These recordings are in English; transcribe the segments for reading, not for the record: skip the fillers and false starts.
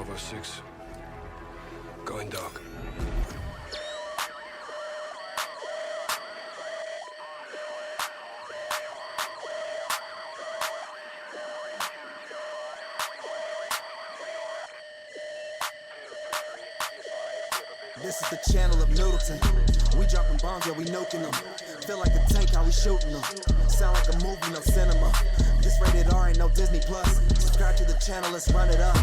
Bravo 6. Going dark. This is the channel of Noodleton. We dropping bombs, yeah, we nuking them. Feel like a tank, how we shooting them. Sound like a movie, no cinema. This rated R, ain't no Disney Plus. Subscribe to the channel, let's run it up.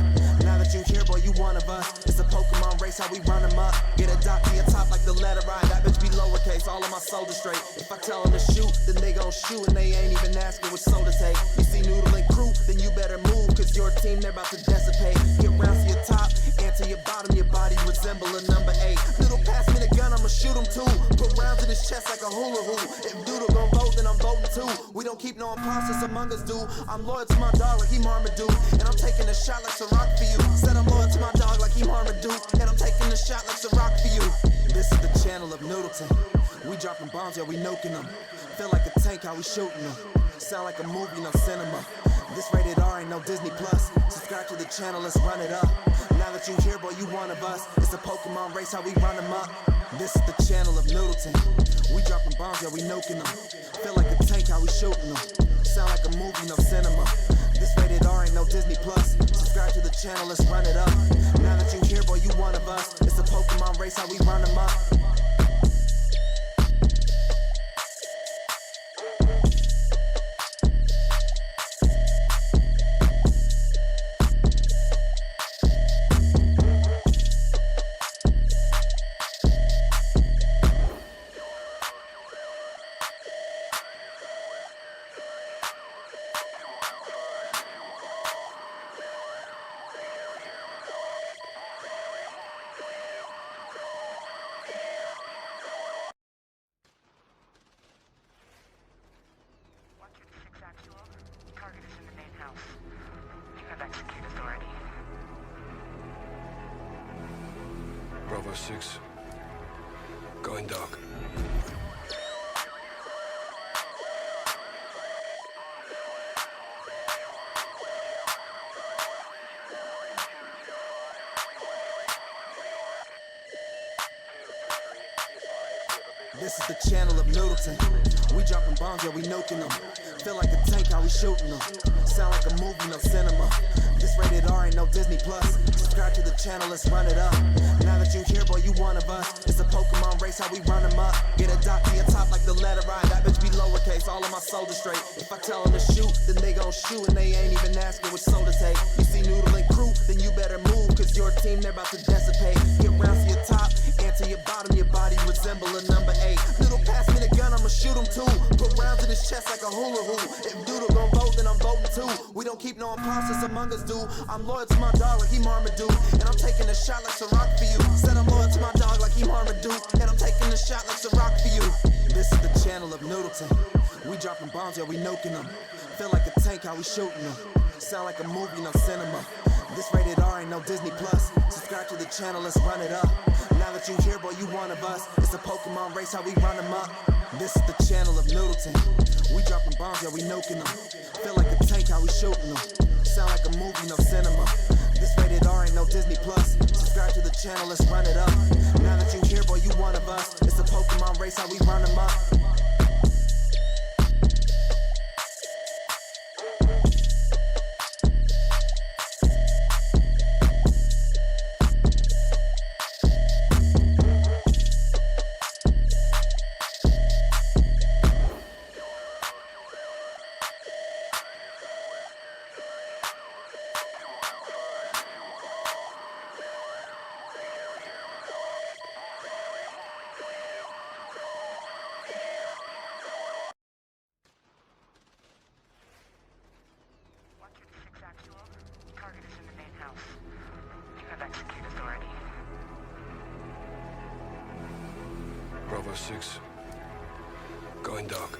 Now that you here, boy, you one of us. It's a Pokemon race, how we run them up. Get a dot to your top like the letter I. That bitch be lowercase, all of my soldiers straight. If I tell them to shoot, then they gon' shoot. And they ain't even asking what soul to take. You see Noodle and crew, then you better move. Cause your team, they're about to dissipate. Get round to your top, and to your bottom. Your body resemble a number 8. Little pass me the gun, I'ma shoot him too. Put rounds in his chest like a hula hoop. If Doodle gon' vote, then I'm voting too. We don't keep no imposters among us, dude. I'm loyal to my dog like he Marmaduke. And I'm taking a shot like Ciroc for you. Said I'm loyal to my dog like he Marmaduke. And I'm taking a shot like Ciroc for you. This is the channel of Noodleton. We dropping bombs, yeah, we nuking them. Feel like a tank, how we shooting them. Sound like a movie, no cinema. This rated R, ain't no Disney Plus. Subscribe to the channel, let's run it up. Now that you here, boy, you one of us. It's a Pokemon race, how we run them up. This is the channel of Noodleton. We dropping bombs, yeah, we nuking them. Feel like a tank, how we shooting them. Sound like a movie, no cinema. This rated R, ain't no Disney Plus. Subscribe to the channel, let's run it up. Now that you here, boy, you one of us. It's a Pokemon race, how we run them up. Target is in the main house. You have execute authority. Bravo 6. Going dark. This is the channel of Noodleton. We dropping bombs, yeah, we nuking them. Feel like a tank, how we shooting them. Sound like a movie, no cinema. This rated R, ain't no Disney Plus. Subscribe to the channel, let's run it up. Now that you here, boy, you one of us. It's a Pokemon race, how we run them up. Get a dot to your top like the letter I. That bitch be lowercase, all of my soldiers straight. If I tell them to shoot, then they gon' shoot. And they ain't even asking what soul to take. You see Noodle and crew, then you better move. Cause your team, they're about to dissipate. Get round to your top, and to your bottom. Your body resemble a number 8. Little pass me the gun, I'ma shoot him too. Put rounds in his chest like a hula hoop. If Doodle gon' vote, then I'm voting too. We don't keep no imposters among us, dude. I'm loyal to my dog like he Marmaduke. And I'm taking a shot like Ciroc for you. Said I'm loyal to my dog like he Marmaduke. And I'm taking a shot like Ciroc for you. This is the channel of Noodleton. We dropping bombs, yeah, we nuking them. Feel like a tank, how we shooting them. Sound like a movie, no cinema. This rated R, ain't no Disney Plus. Subscribe to the channel, let's run it up. Now that you here, boy, you one of us. It's a Pokemon race, how we run them up. This is the channel of Noodleton. We dropping bombs, yeah, we nuking them. Feel like a tank, how we shooting them. Sound like a movie, no cinema. This rated R, ain't no Disney Plus. Subscribe to the channel, let's run it up. Now that you here, boy, you one of us. It's a Pokemon race, how we run them up. Target is in the main house. You have execute authority. Bravo 6. Going dark.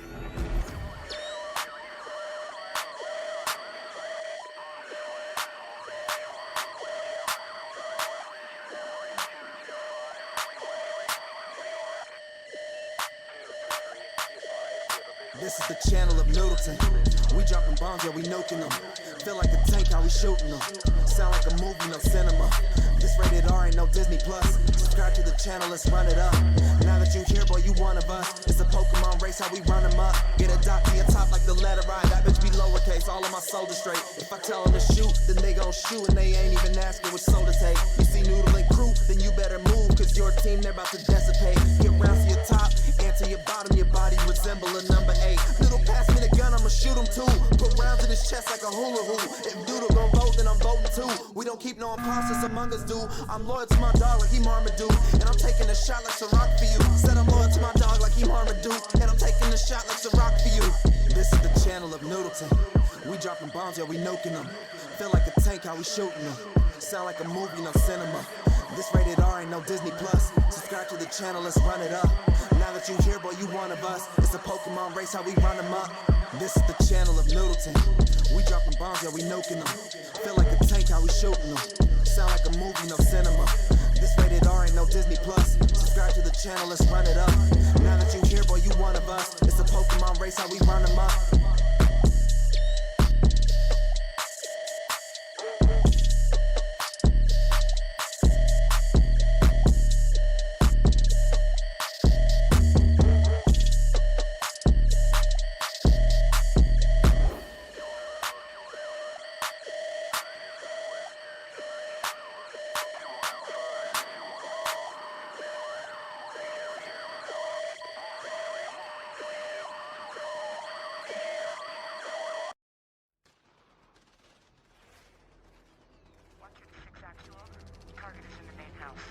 This is the channel of Noodleton. We dropping bombs, yeah, we nuking them. Feel like a tank, how we shooting them. Sound like a movie, no cinema. This rated R, ain't no Disney Plus. Subscribe to the channel, let's run it up. Now that you here, boy, you one of us. It's a Pokemon race, how we run them up. Get a dot to your top like the letter I. That bitch be lowercase, all of my soldiers straight. If I tell them to shoot, then they gon' shoot, and they ain't even asking which soul to take. You see Noodle and crew, then you better move, cause your team, they're about to dissipate. Get round to your top, and to your bottom, your body resemble a number 8. Noodle, pass me the gun, I'ma shoot him too. Put rounds in his chest like a hula hoop. If Doodle gon' vote, then I'm voting too. We don't keep no imposters among us, dude. I'm loyal to my dog like he Marmaduke, and I'm taking a shot like Ciroc for you. Said I'm loyal to my dog like he Marmaduke, and I'm taking a shot like Ciroc for you. This is the channel of Noodleton. We dropping bombs, yeah, we nuking them. Feel like a tank, how we shooting them. Sound like a movie, no cinema. This rated R, ain't no Disney Plus. Subscribe to the channel, let's run it up. Now that you here, boy, you one of us. It's a Pokemon race, how we run them up. This is the channel of Noodleton. We dropping bombs, yeah, we nuking them. Feel like a tank, how we shooting them. Sound like a movie, no cinema. This rated R, ain't no Disney Plus. Subscribe to the channel, let's run it up. Now that you here, boy, you one of us. It's a Pokemon race, how we run them up. Watching 6 actual. Target is in the main house.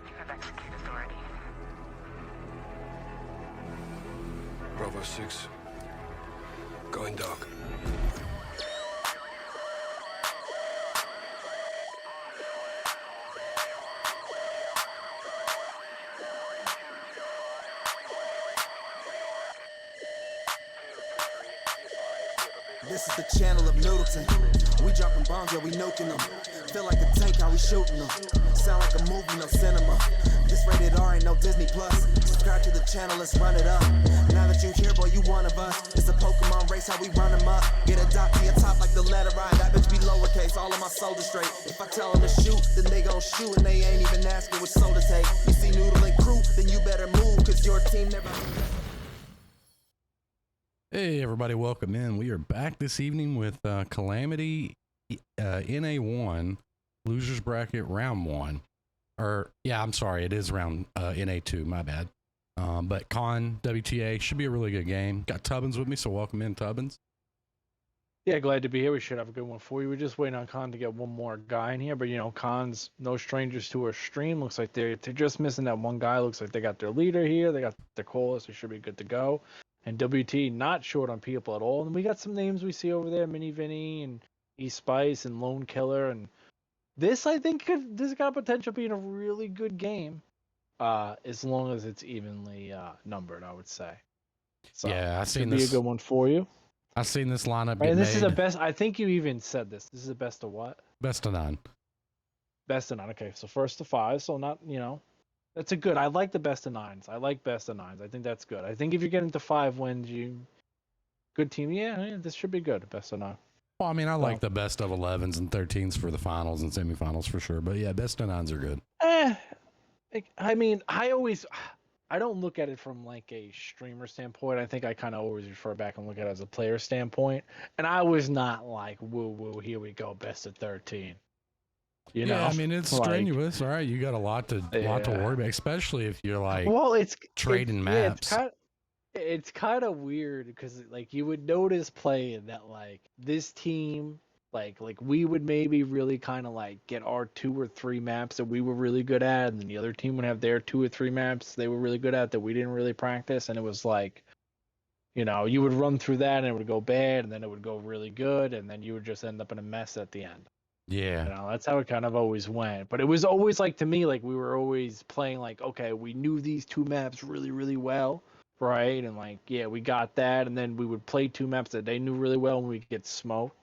You have execute authority. Bravo 6. Going dark. This is the channel of Noodleton. We dropping bombs, yeah, we nuking them. Feel like a tank, how we shooting them. Sound like a movie, no cinema. This rated R, ain't no Disney Plus. Subscribe to the channel, let's run it up. Now that you here, boy, you one of us. It's a Pokemon race, how we run them up. Get a dot to your top like the letter I. That bitch be lowercase, all of my soldiers straight. If I tell them to shoot, then they gon' shoot, and they ain't even asking which soul to take. You see Noodle and crew, then you better move, cause your team never... Hey everybody, welcome in. We are back this evening with Calamity NA1 Losers Bracket Round 1. Or yeah, I'm sorry, it is round NA2, my bad. But Con WTA should be a really good game. Got Tubbins with me, so welcome in, Tubbins. Yeah, glad to be here. We should have a good one for you. We're just waiting on Con to get one more guy in here, but you know, Con's no strangers to our stream. Looks like they're just missing that one guy. Looks like they got their leader here. They got their callers. They should be good to go. And WT not short on people at all. And we got some names we see over there: Mini Vinny and E Spice and Lone Killer. And this, I think, this got potential being a really good game, as long as it's evenly numbered. I would say. So, Yeah, I seen be this. a good one for you. I've seen this lineup Right, get and this made. is the best. I think you even said this. This is the best of what? Best of 9. Best of 9. Okay, so first to 5. So not, that's a good. I like the best of 9s. I like best of 9s. I think that's good. I think if you're getting to 5 wins, good team. Yeah, this should be good. Best of 9. Well, I mean, I like the best of 11s and 13s for the finals and semifinals for sure. But yeah, best of 9s are good. I mean, I don't look at it from like a streamer standpoint. I think I kind of always refer back and look at it as a player standpoint. And I was not like, woo woo, here we go, best of 13. You know, I mean, it's like, strenuous. All right, you got a lot to worry about, especially if you're like trading maps. It's kind of weird because like you would notice playing that like this team, like we would maybe really kind of like get our 2 or 3 maps that we were really good at, and then the other team would have their 2 or 3 maps they were really good at that we didn't really practice, and it was like, you would run through that and it would go bad, and then it would go really good, and then you would just end up in a mess at the end. Yeah. That's how it kind of always went. But it was always like, to me, like we were always playing like, okay, we knew these 2 maps really, really well, right? And like, yeah, we got that. And then we would play 2 maps that they knew really well and we'd get smoked,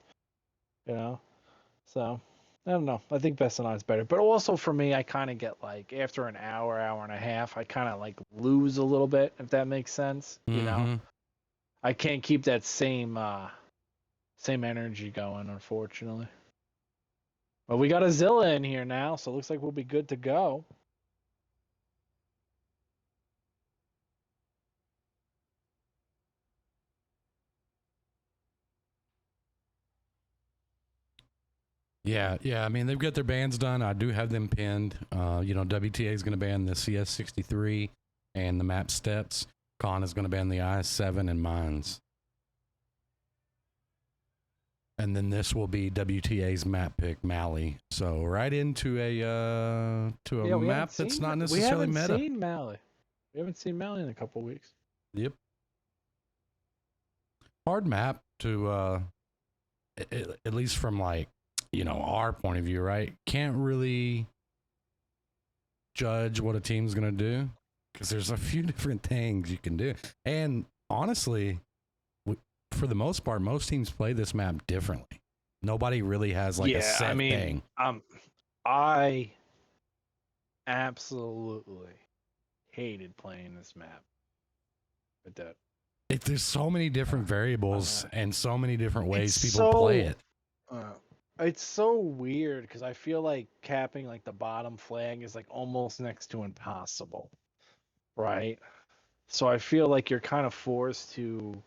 So, I don't know. I think best of 9 is better. But also for me, I kind of get like, after an hour and a half, I kind of like lose a little bit, if that makes sense, I can't keep that same energy going, unfortunately. But we got a Zilla in here now, so it looks like we'll be good to go. Yeah, I mean, they've got their bands done. I do have them pinned. WTA is going to ban the CS63 and the map steps. Con is going to ban the IS7 and mines. And then this will be WTA's map pick, Mali. So right into a map that's not necessarily meta. We haven't seen Mali. We haven't seen Mali in a couple weeks. Yep. Hard map to, at least from like, our point of view, right? Can't really judge what a team's going to do because there's a few different things you can do. And honestly, for the most part, most teams play this map differently. Nobody really has like a set thing. I absolutely hated playing this map. But there's so many different variables and so many different ways people play it. It's so weird because I feel like capping like the bottom flag is like almost next to impossible, right? So I feel like you're kind of forced to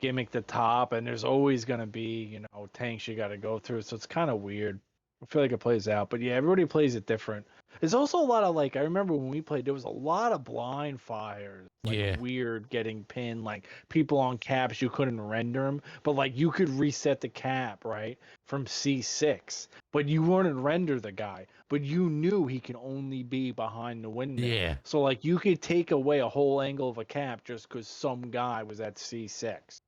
gimmick the top, and there's always going to be, tanks you got to go through. So it's kind of weird. I feel like it plays out, but yeah, everybody plays it different. There's also a lot of I remember when we played, there was a lot of blind fires, weird getting pinned, like people on caps, you couldn't render them, but you could reset the cap, right, from C6, but you wouldn't render the guy, but you knew he can only be behind the window. Yeah. So you could take away a whole angle of a cap just because some guy was at C6.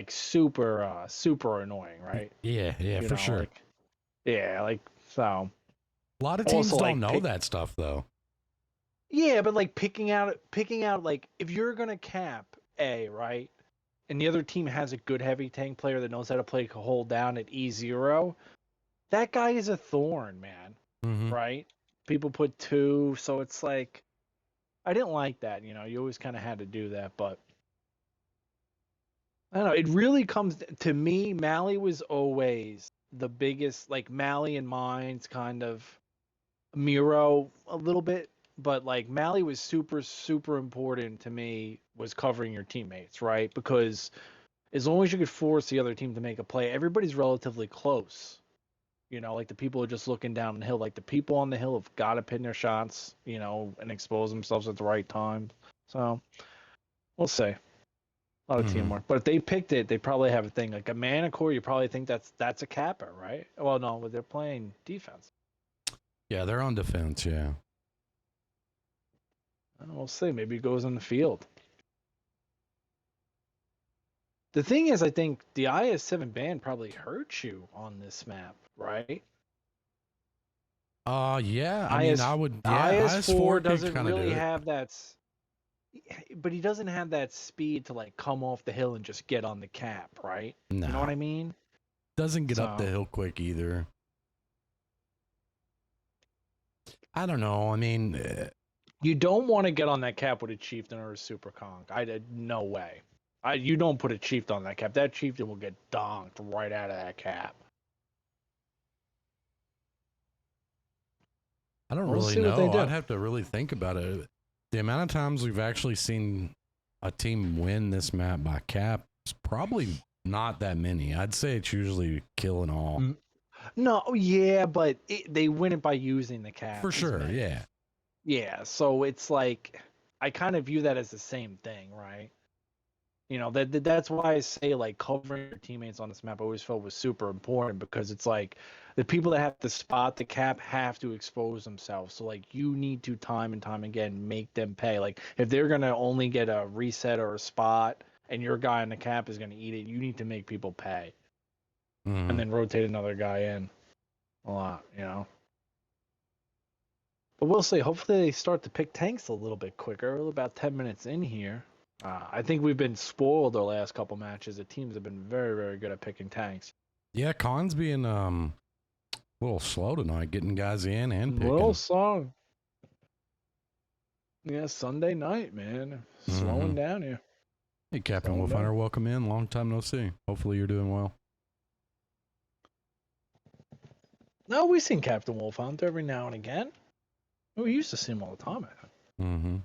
Super annoying, right? Yeah, for sure. So. A lot of teams don't know that stuff though. Yeah, but picking out if you're gonna cap A, right, and the other team has a good heavy tank player that knows how to play hold down at E0, that guy is a thorn, man. Right? People put 2, so it's I didn't like that. You always kind of had to do that, but I don't know. It really comes to me. Mali was always the biggest, Mali and Mines kind of Miro a little bit, but Mali was super, super important to me, was covering your teammates, right? Because as long as you could force the other team to make a play, everybody's relatively close. The people are just looking down the hill. The people on the hill have got to pin their shots, and expose themselves at the right time. So we'll see. A lot of teamwork. But if they picked it, they probably have a thing. Like a mana core, you probably think that's a capper, right? Well, no, but they're playing defense. Yeah, they're on defense, yeah. We'll see. Maybe it goes on the field. The thing is, I think the IS7 ban probably hurts you on this map, right? Yeah. I would. Yeah, IS4 doesn't really have that. But he doesn't have that speed to come off the hill and just get on the cap, right? No. You know what I mean? Doesn't get up the hill quick either. I don't know. I mean, you don't want to get on that cap with a chieftain or a super conk. No way. You don't put a chieftain on that cap. That chieftain will get donked right out of that cap. I don't really know. I'd have to really think about it. The amount of times we've actually seen a team win this map by cap is probably not that many. I'd say it's usually kill and all. No, yeah, but they win it by using the cap. For sure, yeah. Yeah, so it's I kind of view that as the same thing, right? That's why I say covering your teammates on this map I always felt was super important, because it's the people that have to spot the cap have to expose themselves. So you need to time and time again make them pay. If they're gonna only get a reset or a spot and your guy on the cap is gonna eat it, you need to make people pay. And then rotate another guy in a lot, But we'll see. Hopefully they start to pick tanks a little bit quicker. We're about 10 minutes in here. I think we've been spoiled the last couple matches. The teams have been very, very good at picking tanks. Yeah, Con's being a little slow tonight, getting guys in and picking. A little slow. Yeah, Sunday night, man. Slowing down here. Hey, Captain Going Wolfhunter, down. welcome in. Long time no see. Hopefully you're doing well. No, we've seen Captain Wolf Hunter every now and again. We used to see him all the time. I think. Mm-hmm.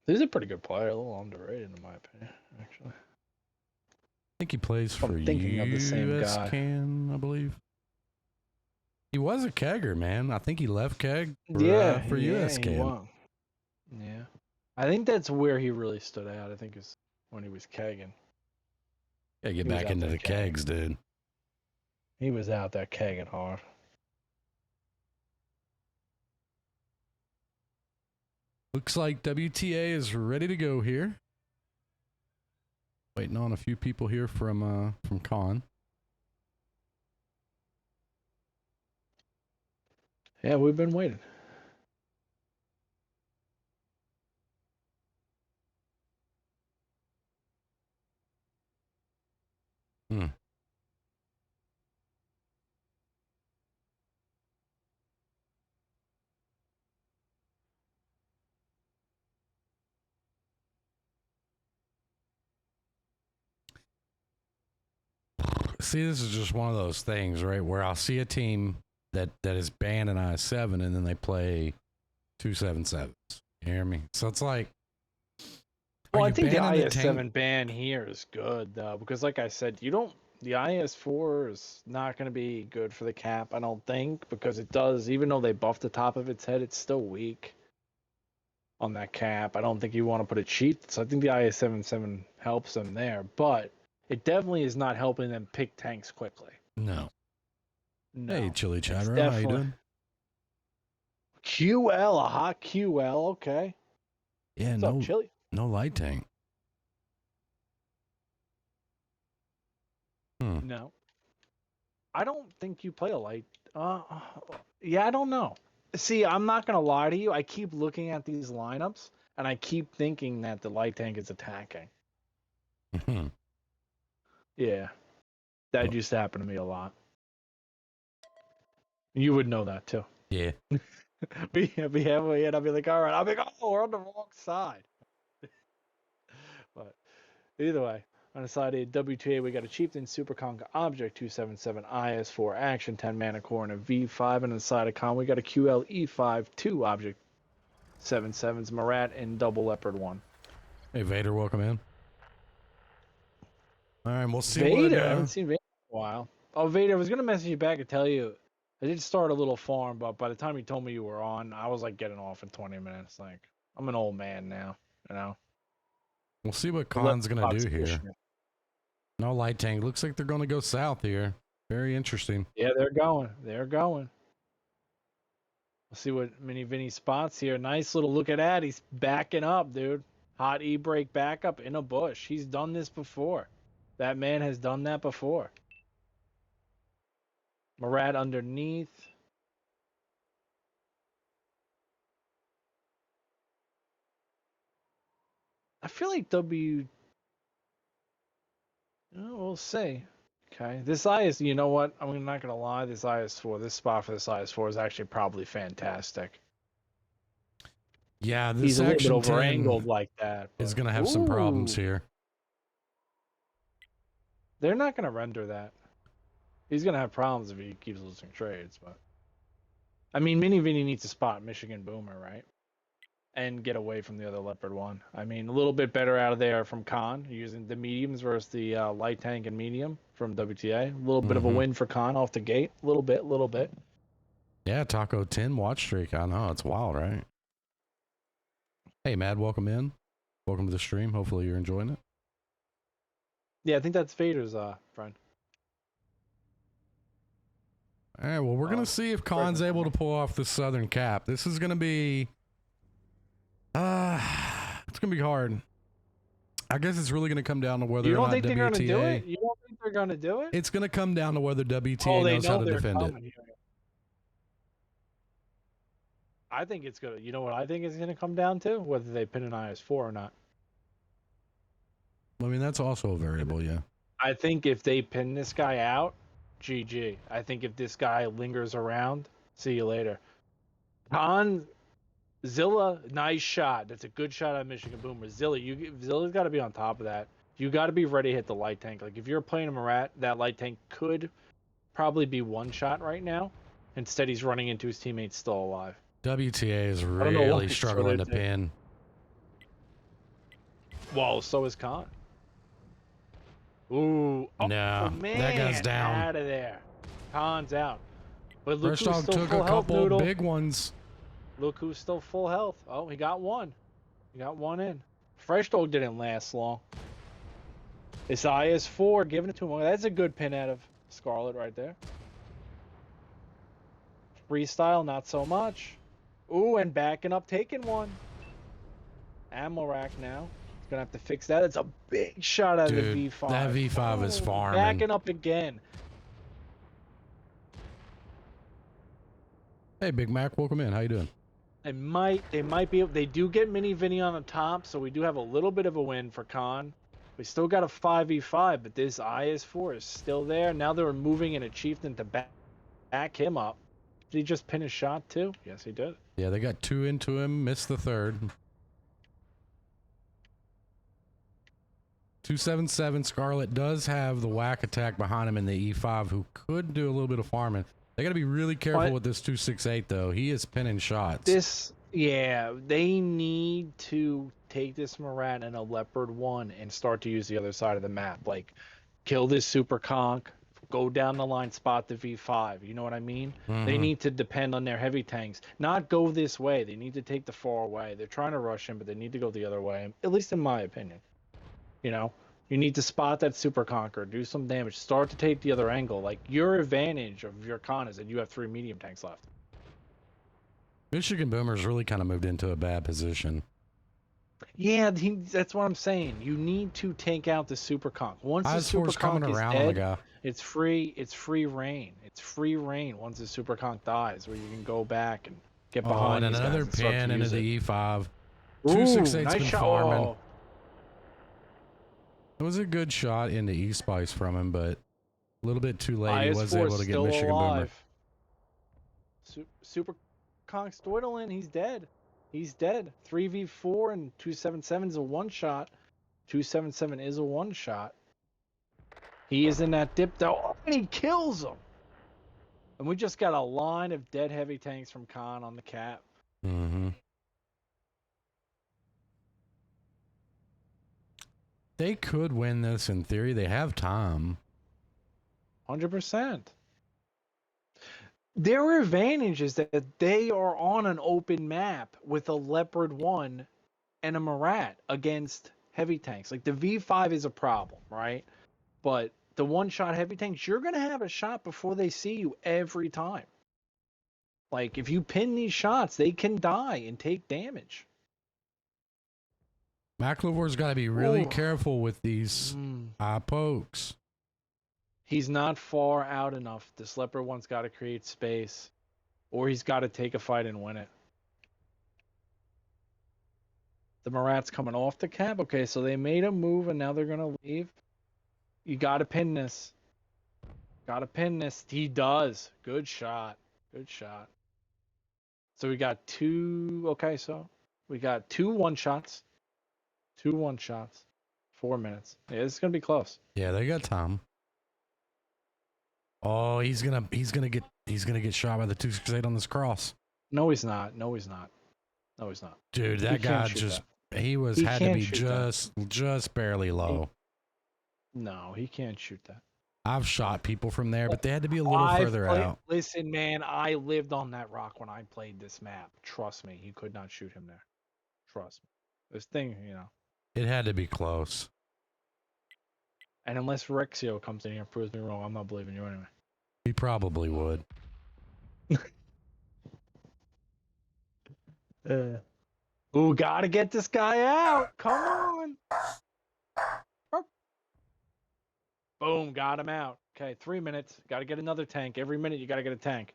He's a pretty good player, a little underrated in my opinion, actually. I think he plays for I'm thinking of the same US guy. Can, I believe. He was a kegger, man. I think he left keg for US he Can. won. Yeah. I think that's where he really stood out. I think is when he was kegging. Yeah, get He was back out into there the kegs, dude. He was out there kegging hard. Looks like WTA is ready to go here. Waiting on a few people here from Con. Yeah, we've been waiting. Hmm. See, this is just one of those things, right? Where I'll see a team that is banned in I7 and then they play 277s. You hear me? So it's like, Well, are I you think the banning the IS7 tank? ban here is good though, because like I said, the IS4 is not going to be good for the cap, I don't think, because it does, even though they buffed the top of its head, it's still weak on that cap. I don't think you want to put it cheap, so I think the IS77 helps them there, but it definitely is not helping them pick tanks quickly. No. No. Hey, Chili It's Chatter, how you definitely doing? QL, a hot QL, okay. Yeah, What's up, Chili? no light tank. No. I don't think you play a light. Yeah, I don't know. See, I'm not gonna lie to you. I keep looking at these lineups, and I keep thinking that the light tank is attacking. Mm-hmm. Yeah, that used to happen to me a lot. You would know that too. Yeah. Be halfway in, I'll be like, all right. I'll be like, oh, we're on the wrong side. But either way, on the side of WTA, we got a Chieftain Super Conga Object 277 IS4 Action 10 Mana Core and a V5. And on the side of Con, we got a QL E5 2 Object 77s Marat and Double Leopard 1. Hey, Vader, welcome in. All right, we'll see Vader, I what. haven't seen Vader in a while. Oh, Vader, I was gonna message you back and tell you I did start a little farm, but by the time you told me you were on, I was like getting off in 20 minutes. Like I'm an old man now, you know. We'll see what The left Khan's gonna clock's do here. pushing it. No light tank. Looks like they're gonna go south here. Very interesting. Yeah, they're going. They're going. We'll see what Mini Vinny spots here. Nice little look at that. He's backing up, dude. Hot e-brake backup in a bush. He's done this before. That man has done that before. Marat underneath. I feel like we'll see. Okay, this IS, you know what? I'm not gonna lie. This IS4, this spot for this IS4 is actually probably fantastic. Yeah, this He's a little bit Action over 10 angled like that. is But, gonna have some problems ooh, here. they're not gonna render that. He's gonna have problems if he keeps losing trades. But I mean, Mini Vinny needs to spot Michigan Boomer, right? And get away from the other Leopard one. I mean, a little bit better out of there from Khan using the mediums versus the light tank and medium from WTA. A little bit of a win for Khan off the gate. A little bit. Yeah, Taco 10 watch streak. I know, it's wild, right? Hey, Mad, welcome in. Welcome to the stream. Hopefully you're enjoying it. Yeah, I think that's Vader's friend. All right, well, we're going to see if Khan's able to pull off the Southern Cap. This is going to be... it's going to be hard. I guess it's really going to come down to whether You or don't not think they're going to do WTA... it? You don't think they're going to do it? It's going to come down to whether WTA Oh, they knows how know to they're defend it. coming here. I think it's gonna. You know what I think it's gonna come down to? Whether they pin an IS4 or not. I mean, that's also a variable, yeah. I think if they pin this guy out, GG. I think if this guy lingers around, see you later. Khan Zilla, nice shot. That's a good shot at Michigan Boomer. Zilla's got to be on top of that. You got to be ready to hit the light tank. Like if you're playing a Marat, that light tank could probably be one shot right now. Instead, he's running into his teammates still alive. WTA is I don't know really why struggling to so they- pin. Well, so is Khan. Ooh, oh, No, man, that guy's down. Out of there. Khan's out. But look First who's off, still took full a health, couple Noodle. big ones. Look who's still full health. Oh, he got one. He got one in. Fresh Dog didn't last long. It's IS4 giving it to him. That's a good pin out of Scarlet right there. Freestyle, not so much. Ooh, and backing up, taking one. Ammo rack now. He's going to have to fix that. It's a big shot out of the V5. That V5 is farming. Backing up again. Hey, Big Mac, welcome in. How you doing? They might be. They do get Mini Vinny on the top, so we do have a little bit of a win for Khan. We still got a 5v5, but this IS4 is still there. Now they're moving in a Chieftain to back him up. Did he just pin his shot too? Yes, he did. Yeah, they got 2 into him, missed the third. 277 Scarlet does have the whack attack behind him in the E5, who could do a little bit of farming. They got to be really careful with this 268 though. He is pinning shots. They need to take this Marat and a Leopard 1 and start to use the other side of the map. Like, kill this Super Conch, go down the line, spot the V5. You know what I mean? They need to depend on their heavy tanks. Not go this way. They need to take the far way. They're trying to rush him, but they need to go the other way, at least in my opinion. You know? You need to spot that Super Conqueror, do some damage, start to take the other angle. Like, your advantage of your con is that you have 3 medium tanks left. Michigan Boomers really kind of moved into a bad position. Yeah, that's what I'm saying. You need to take out the Super Conch. Once the Super Conch is dead, it's free reign. It's free reign once the Super Conch dies, where you can go back and get behind and these another guys and pin into the E5. Ooh, 268's nice been shot. farming. Oh. It was a good shot into E-Spice from him, but a little bit too late. He was able to get still Michigan alive. Boomer. Super Conch's dwindling. He's dead. He's dead. 3v4 and 277 is a one shot. 277 is a one shot. He is in that dip though, and he kills him. And we just got a line of dead heavy tanks from Khan on the cap. Mm-hmm. They could win this in theory. They have time. 100%. Their advantage is that they are on an open map with a Leopard 1 and a Marat against heavy tanks. Like, the V5 is a problem, right? But the one-shot heavy tanks, you're going to have a shot before they see you every time. Like, if you pin these shots, they can die and take damage. McLevore's got to be really careful with these pokes. He's not far out enough. This Leopard 1's got to create space, or he's got to take a fight and win it. The Marat's coming off the cap. Okay, so they made a move, and now they're going to leave. You got to pin this. Got to pin this. He does. Good shot. Good shot. So we got 2. Okay, so we got 2 one-shots. 2 one-shots. 4 minutes. Yeah, this is going to be close. Yeah, they got time. Oh, he's gonna get shot by the 268 on this cross. No, he's not. No, he's not. No, he's not. Dude, that guy just he had to be just barely low. No, he can't shoot that. I've shot people from there, but they had to be a little further out. Listen, man, I lived on that rock when I played this map. Trust me, you could not shoot him there. Trust me. This thing, you know. It had to be close. And unless Rexio comes in here and proves me wrong, I'm not believing you anyway. He probably would. Ooh, gotta get this guy out. Come on. Boom, got him out. Okay, 3 minutes. Gotta get another tank. Every minute you gotta get a tank.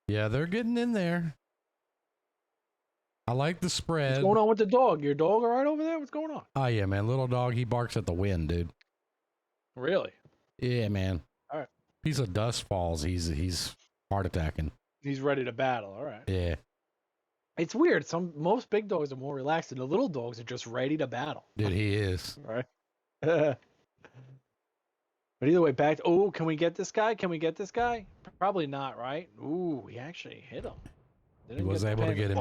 Yeah, they're getting in there. I like the spread. What's going on with the dog? Your dog all right over there? What's going on? Oh, yeah, man. Little dog, he barks at the wind, dude. Really? Yeah, man. All right. Piece of dust falls. He's heart attacking. He's ready to battle. All right. Yeah. It's weird. Most big dogs are more relaxed, and the little dogs are just ready to battle. Dude, he is. Right. But either way, back. Oh, can we get this guy? Can we get this guy? Probably not, right? Ooh, we actually hit him. He was able to get him.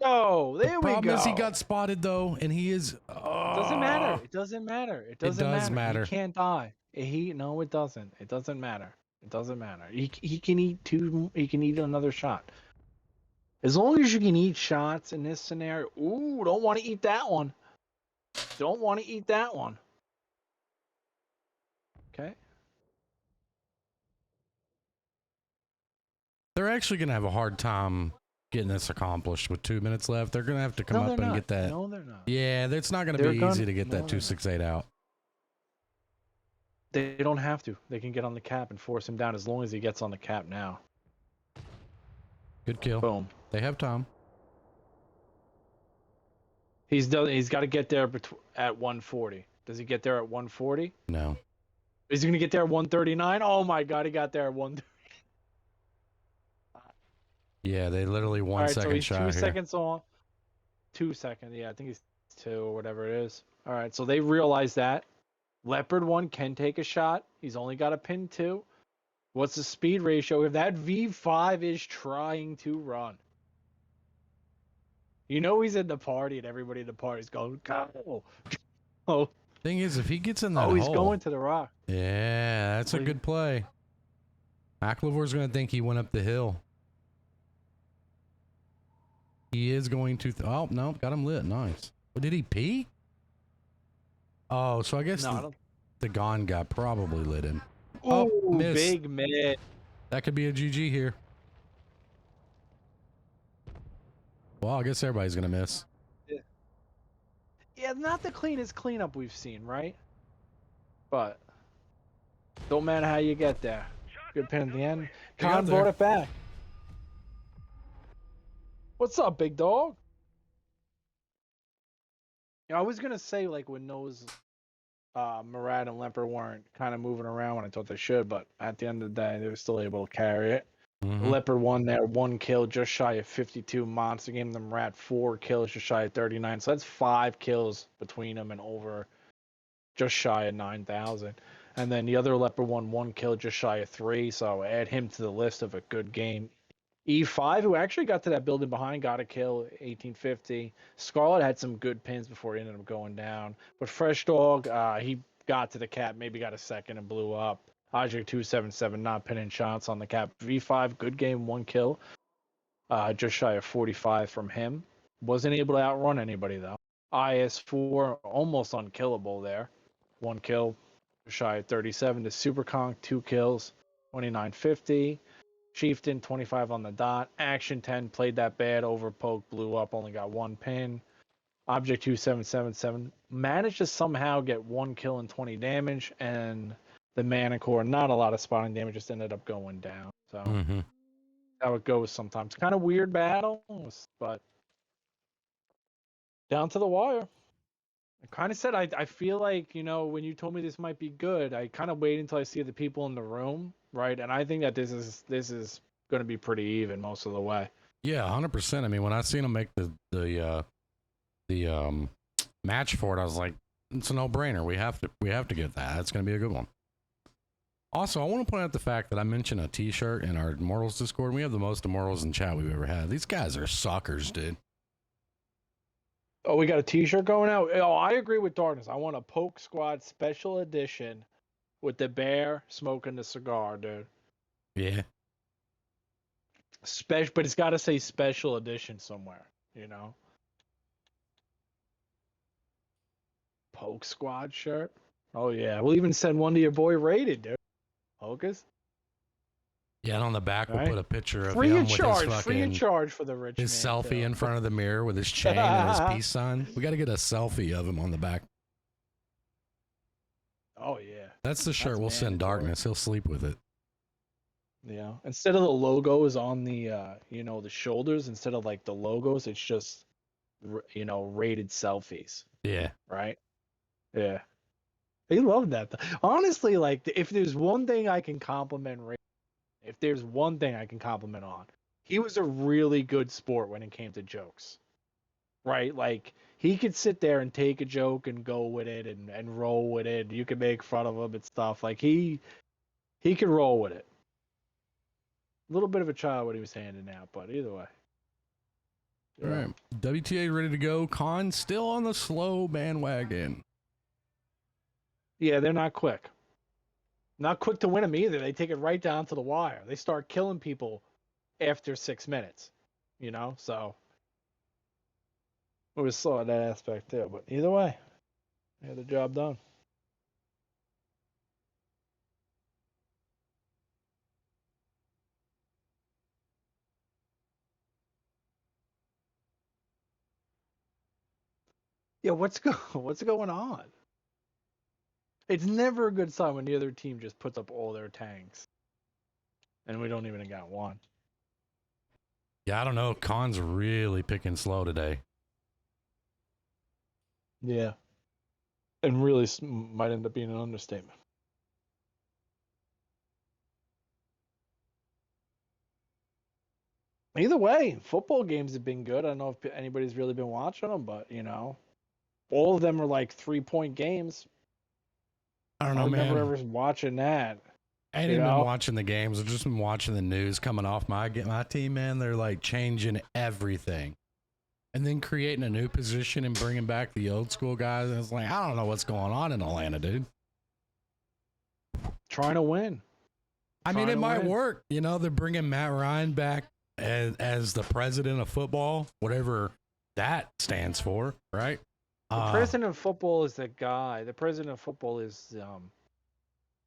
Oh, there we go. Problem is he got spotted though, and he is. Doesn't matter. It doesn't matter. It doesn't does matter. He can't die. No, it doesn't. It doesn't matter. It doesn't matter. He can eat two. He can eat another shot. As long as you can eat shots in this scenario. Ooh, don't want to eat that one. Don't want to eat that one. Okay. They're actually gonna have a hard time getting this accomplished with 2 minutes left. They're gonna have to come up and get that. No, they're not. Yeah, it's not gonna be easy to get that 268 out. They don't have to. They can get on the cap and force him down as long as he gets on the cap now. Good kill. Boom. They have time. He's got to get there at 140. Does he get there at 140? No. Is he gonna get there at 139? Oh my God, he got there at 130. Yeah, they literally 1 second so he's shot 2 here. seconds on. 2 seconds. Yeah, I think he's 2 or whatever it is. All right, so they realize that. Leopard 1 can take a shot. He's only got a pin 2. What's the speed ratio? If that V5 is trying to run, you know he's in the party and everybody in the party's going, go. Oh, Thing is, if he gets in that hole, he's going to the rock. Yeah, that's a good play. McLevore's going to think he went up the hill. He is going to... oh, no, got him lit. Nice. Well, did he peek? Oh, so I guess the Gone guy probably lit him. Oh, missed. big miss. That could be a GG here. Well, I guess everybody's going to miss. Yeah, not the cleanest cleanup we've seen, right? But don't matter how you get there. Good pin at the end. Khan brought it back. What's up, big dog? I was gonna say, like, when those Murad and Lemper weren't kind of moving around when I thought they should, but at the end of the day, they were still able to carry it. Leopard won there, 1 kill, just shy of 52. Monster gave them Rat 4 kills, just shy of 39. So that's 5 kills between them and over just shy of 9,000. And then the other Leopard won 1 kill, just shy of 3. So add him to the list of a good game. E5, who actually got to that building behind, got a kill, 1850. Scarlet had some good pins before he ended up going down. But Fresh Dog, he got to the cap, maybe got a second and blew up. Ajay 277 not pinning shots on the cap. V5, good game, 1 kill. Just shy of 45 from him. Wasn't able to outrun anybody, though. IS4, almost unkillable there. 1 kill, just shy of 37. To Super Conk, 2 kills, 2950. Chieftain, 25 on the dot. Action 10, played that bad, overpoke, blew up, only got 1 pin. Object 2777 managed to somehow get 1 kill and 20 damage, and the Manicore, not a lot of spotting damage, just ended up going down. So how it goes sometimes. Kind of weird battles, but down to the wire. I kind of said I feel like, when you told me this might be good, I kind of waited until I see the people in the room, right? And I think that this is going to be pretty even most of the way. Yeah, 100%. I mean, when I seen him make the match for it, I was like, it's a no-brainer. We have to get that. That's going to be a good one. Also, I want to point out the fact that I mentioned a t-shirt in our Immortals Discord. We have the most Immortals in chat we've ever had. These guys are suckers, dude. Oh, we got a t-shirt going out? Oh, I agree with Darkness. I want a Poke Squad special edition with the bear smoking the cigar, dude. Yeah. But it's got to say special edition somewhere, Poke Squad shirt? Oh, yeah. We'll even send one to your boy Rated, dude. Hocus? Yeah, and on the back we'll put a picture of free him of charge, with his free of charge for the rich his man, selfie too. in front of the mirror with his chain and his peace sign. We got to get a selfie of him on the back. Oh yeah, that's the shirt we'll send Darkness. He'll sleep with it. Yeah, instead of the logos on the the shoulders, instead of like the logos, it's just rated selfies. Yeah. Right. Yeah. They love that. Honestly, like, if there's one thing I can compliment Ray, if there's one thing I can compliment on, he was a really good sport when it came to jokes, right? Like he could sit there and take a joke and go with it and roll with it. You could make fun of him and stuff. Like he could roll with it. A little bit of a child what he was handing out, but either way. All right. WTA ready to go. Con still on the slow bandwagon. Yeah, they're not quick. Not quick to win them either. They take it right down to the wire. They start killing people after 6 minutes, you know? So it was slow in that aspect too. But either way, they had the job done. Yeah, what's going on? It's never a good sign when the other team just puts up all their tanks, and we don't even got one. Yeah, I don't know. Con's really picking slow today. Yeah, and really might end up being an understatement. Either way, football games have been good. I don't know if anybody's really been watching them, but you know, all of them are like 3-point games. I don't know, I man. remember ever watching that. I ain't even been watching the games. I've just been watching the news coming off my team, man. They're like changing everything. And then creating a new position and bringing back the old school guys. And it's like, I don't know what's going on in Atlanta, dude. Trying to win. I mean, it might work. You know, they're bringing Matt Ryan back as the president of football, whatever that stands for, right? The president of football is the guy. The president of football is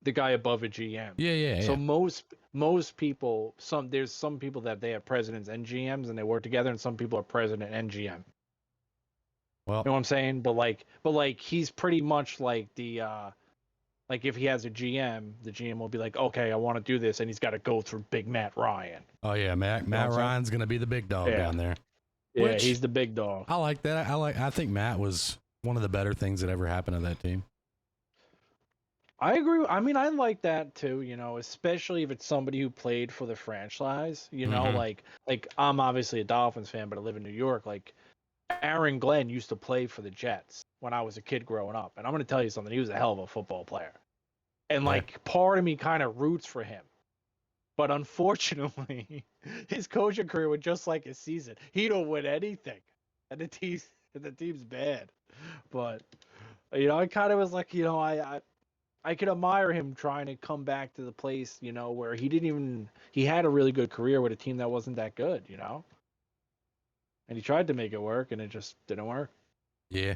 the guy above a GM. Yeah. So most people, there's some people that they have presidents and GMs and they work together, and some people are president and GM. Well, you know what I'm saying? But like he's pretty much like the like if he has a GM, the GM will be like, okay, I want to do this, and he's got to go through Big Matt Ryan. Oh yeah, Matt Ryan's gonna be the big dog down there. Yeah, he's the big dog. I like that. I think Matt was one of the better things that ever happened to that team. I agree. I mean, I like that too, you know, especially if it's somebody who played for the franchise, you know, like I'm obviously a Dolphins fan, but I live in New York. Like Aaron Glenn used to play for the Jets when I was a kid growing up. And I'm going to tell you something. He was a hell of a football player. And like part of me kind of roots for him. But unfortunately, his coaching career was just like his season. He don't win anything. And the team's bad. But you know, I kind of was like, you know, I could admire him trying to come back to the place, you know, where he had a really good career with a team that wasn't that good, you know? And he tried to make it work, and it just didn't work. Yeah.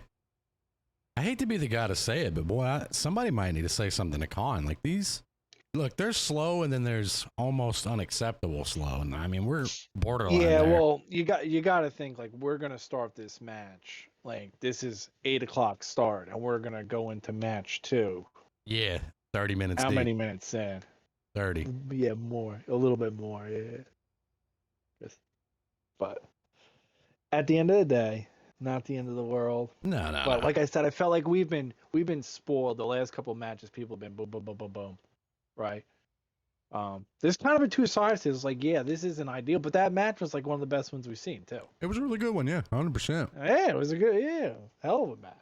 I hate to be the guy to say it, but boy, somebody might need to say something to Con. Like look, they're slow, and then there's almost unacceptable slow. And I mean, we're borderline. Yeah, there. well, you got to think, like, we're going to start this match. Like, this is 8:00 start, and we're going to go into match 2. Yeah, 30 minutes How deep. many minutes in? 30. Yeah, more. A little bit more, yeah. But at the end of the day, not the end of the world. No. But like I said, I felt like we've been spoiled the last couple of matches. People have been boom, boom, boom, boom, boom. Right? There's kind of a two sides to it. It's like, yeah, this isn't ideal, but that match was like one of the best ones we've seen, too. It was a really good one, yeah, 100%. Yeah, it was hell of a match.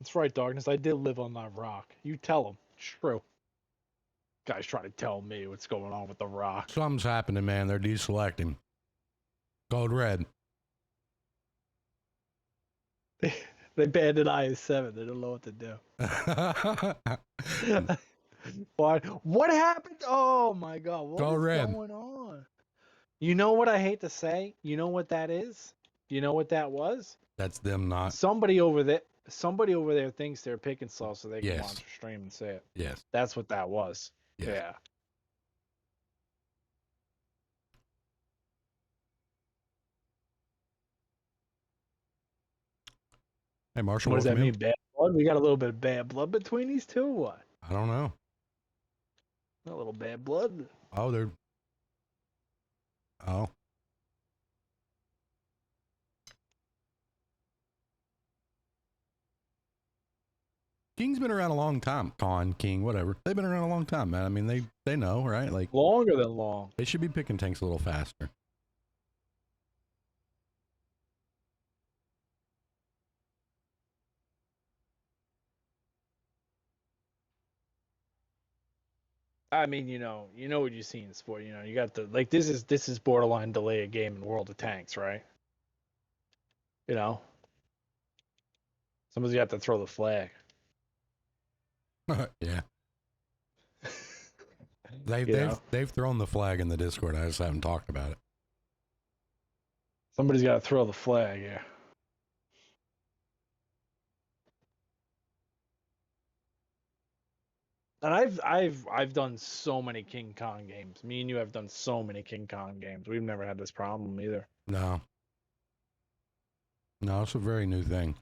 That's right, Darkness. I did live on that rock. You tell him. It's true. Guy's trying to tell me what's going on with the rock. Something's happening, man. They're deselecting. Code red. They banned an IS-7. They don't know what to do. What happened? Oh my God! What is going on? You know what I hate to say? You know what that is? You know what that was? That's them not. Somebody over there thinks they're picking slow so they can watch the stream and say it. Yes. That's what that was. Yes. Yeah. Hey, Marshall. What does that mean? Bad blood? We got a little bit of bad blood between these two or what? I don't know. A little bad blood. Oh, they're. Oh. King's been around a long time. King, whatever. They've been around a long time, man. I mean, they know, right? Like Longer than long. they should be picking tanks a little faster. I mean, you know what you see in sport. You got the like this is borderline delay a game in World of Tanks, right? You know, somebody's got to throw the flag. Yeah. You know? They've thrown the flag in the Discord. I just haven't talked about it. Somebody's got to throw the flag. Yeah. And I've done so many King Kong games. Me and you have done so many King Kong games. We've never had this problem either. No. No, it's a very new thing.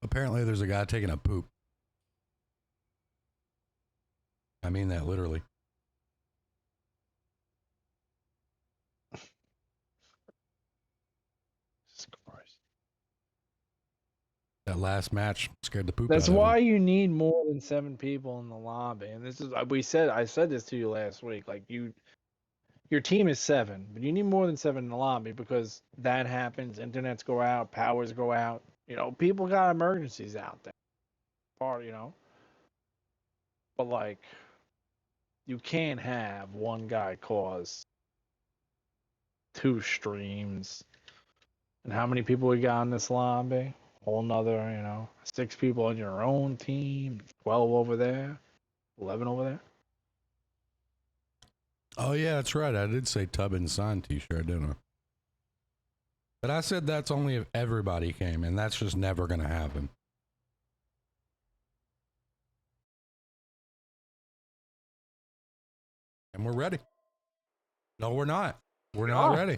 Apparently, there's a guy taking a poop. I mean that literally. Jesus Christ. That last match scared the poop That's out of why him. you need more than 7 people in the lobby. And this is I said this to you last week. Like your team is 7, but you need more than 7 in the lobby because that happens. Internets go out, powers go out. People got emergencies out there. But like, you can't have one guy cause 2 streams. And how many people we got in this lobby? Whole nother, 6 people on your own team, 12 over there, 11 over there. Oh yeah, that's right. I did say Tub and Sign t-shirt, didn't I? But I said that's only if everybody came, and that's just never going to happen. And we're ready. No, we're not. We're not ready.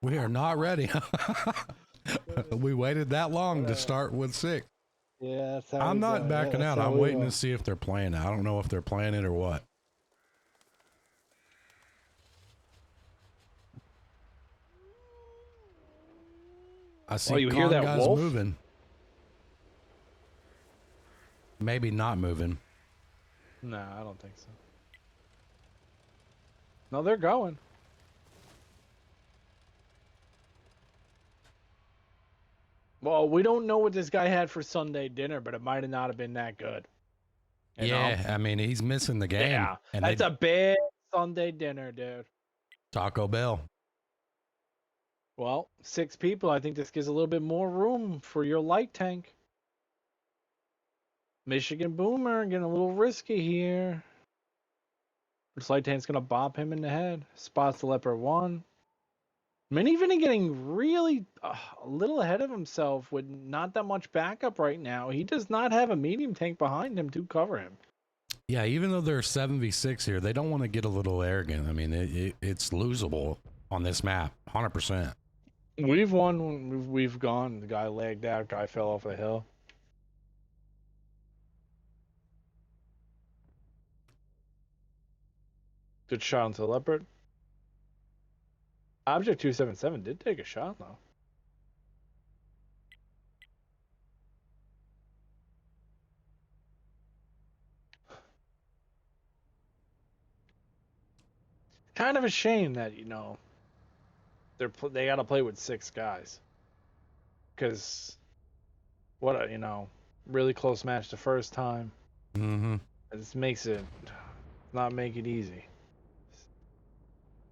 We are not ready. We waited that long to start with 6. Yeah, that's how I'm we not go. backing Yeah, out. that's how I'm we waiting go. to see if they're playing it. I don't know if they're playing it or what. I see you hear that guys wolf? moving. Maybe not moving. No, I don't think so. No, they're going. Well, we don't know what this guy had for Sunday dinner, but it might have not have been that good. You know? I mean, he's missing the game. Yeah, And that's a big Sunday dinner, dude. Taco Bell. Well, 6 people. I think this gives a little bit more room for your light tank. Michigan Boomer getting a little risky here. This light tank's gonna bop him in the head. Spots the leopard 1. Minivan getting really a little ahead of himself with not that much backup right now. He does not have a medium tank behind him to cover him. Yeah, even though they're 7v6 here, they don't want to get a little arrogant. I mean, it's losable on this map, 100%. We've won when we've gone. The guy lagged out. Guy fell off the hill. Good shot onto the leopard. Object 277 did take a shot though. Kind of a shame that they got to play with 6 guys. Because what a really close match the first time. Mm-hmm. This makes it not make it easy.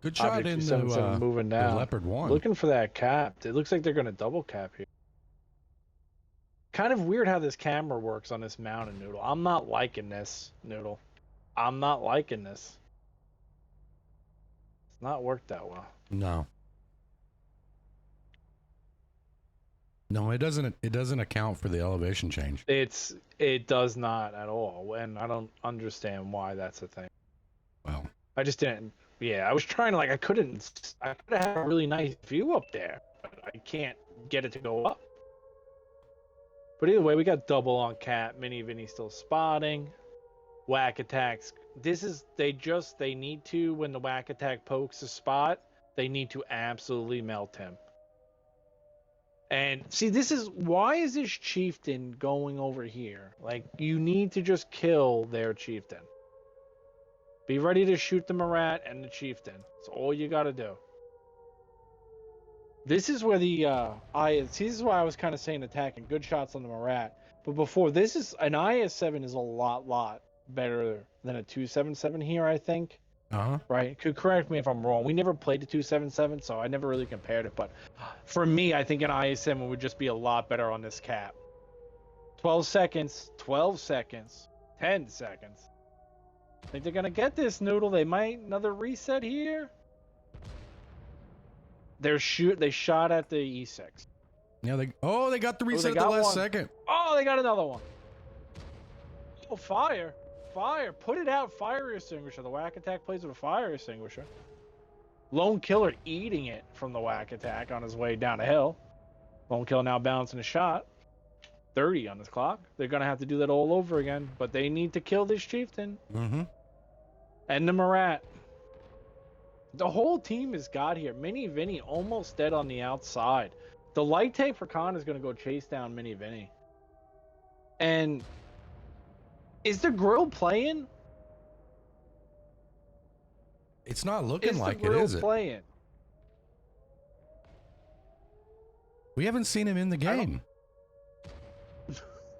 Good shot Object in 277 moving the down. Leopard 1. Looking for that cap. It looks like they're going to double cap here. Kind of weird how this camera works on this mountain, Noodle. I'm not liking this, Noodle. I'm not liking this. It's not worked that well. No. No, it doesn't account for the elevation change. It does not at all, and I don't understand why that's a thing. Well, I just didn't. Yeah, I was trying to I could have had a really nice view up there, but I can't get it to go up. But either way, we got double on Cat. Mini Vinny still spotting. Whack attacks. They need to, when the whack attack pokes a spot, they need to absolutely melt him. And see, why is this chieftain going over here? Like, you need to just kill their chieftain. Be ready to shoot the Marat and the chieftain. That's all you got to do. This is where this is why I was kind of saying attacking. Good shots on the Marat. But before, an IS-7 is a lot better than a 277 here, I think. Right? Could correct me if I'm wrong. We never played the 277, so I never really compared it. But for me, I think an IS-7 would just be a lot better on this cap. 12 seconds, 10 seconds. Think they're going to get this, Noodle. They might. Another reset here. They shot at the E6. Yeah, they got the reset at the last second. Oh, they got another one. Oh, fire. Put it out. Fire extinguisher. The whack attack plays with a fire extinguisher. Lone Killer eating it from the whack attack on his way down the hill. Lone Killer now balancing a shot. 30 on this clock. They're going to have to do that all over again, but they need to kill this chieftain. Mm-hmm. And the Marat. The whole team has got here. Mini Vinny almost dead on the outside. The light tank for Khan is going to go chase down Mini Vinny. And is the grill playing? It's not looking like it, is it? Playing? We haven't seen him in the game.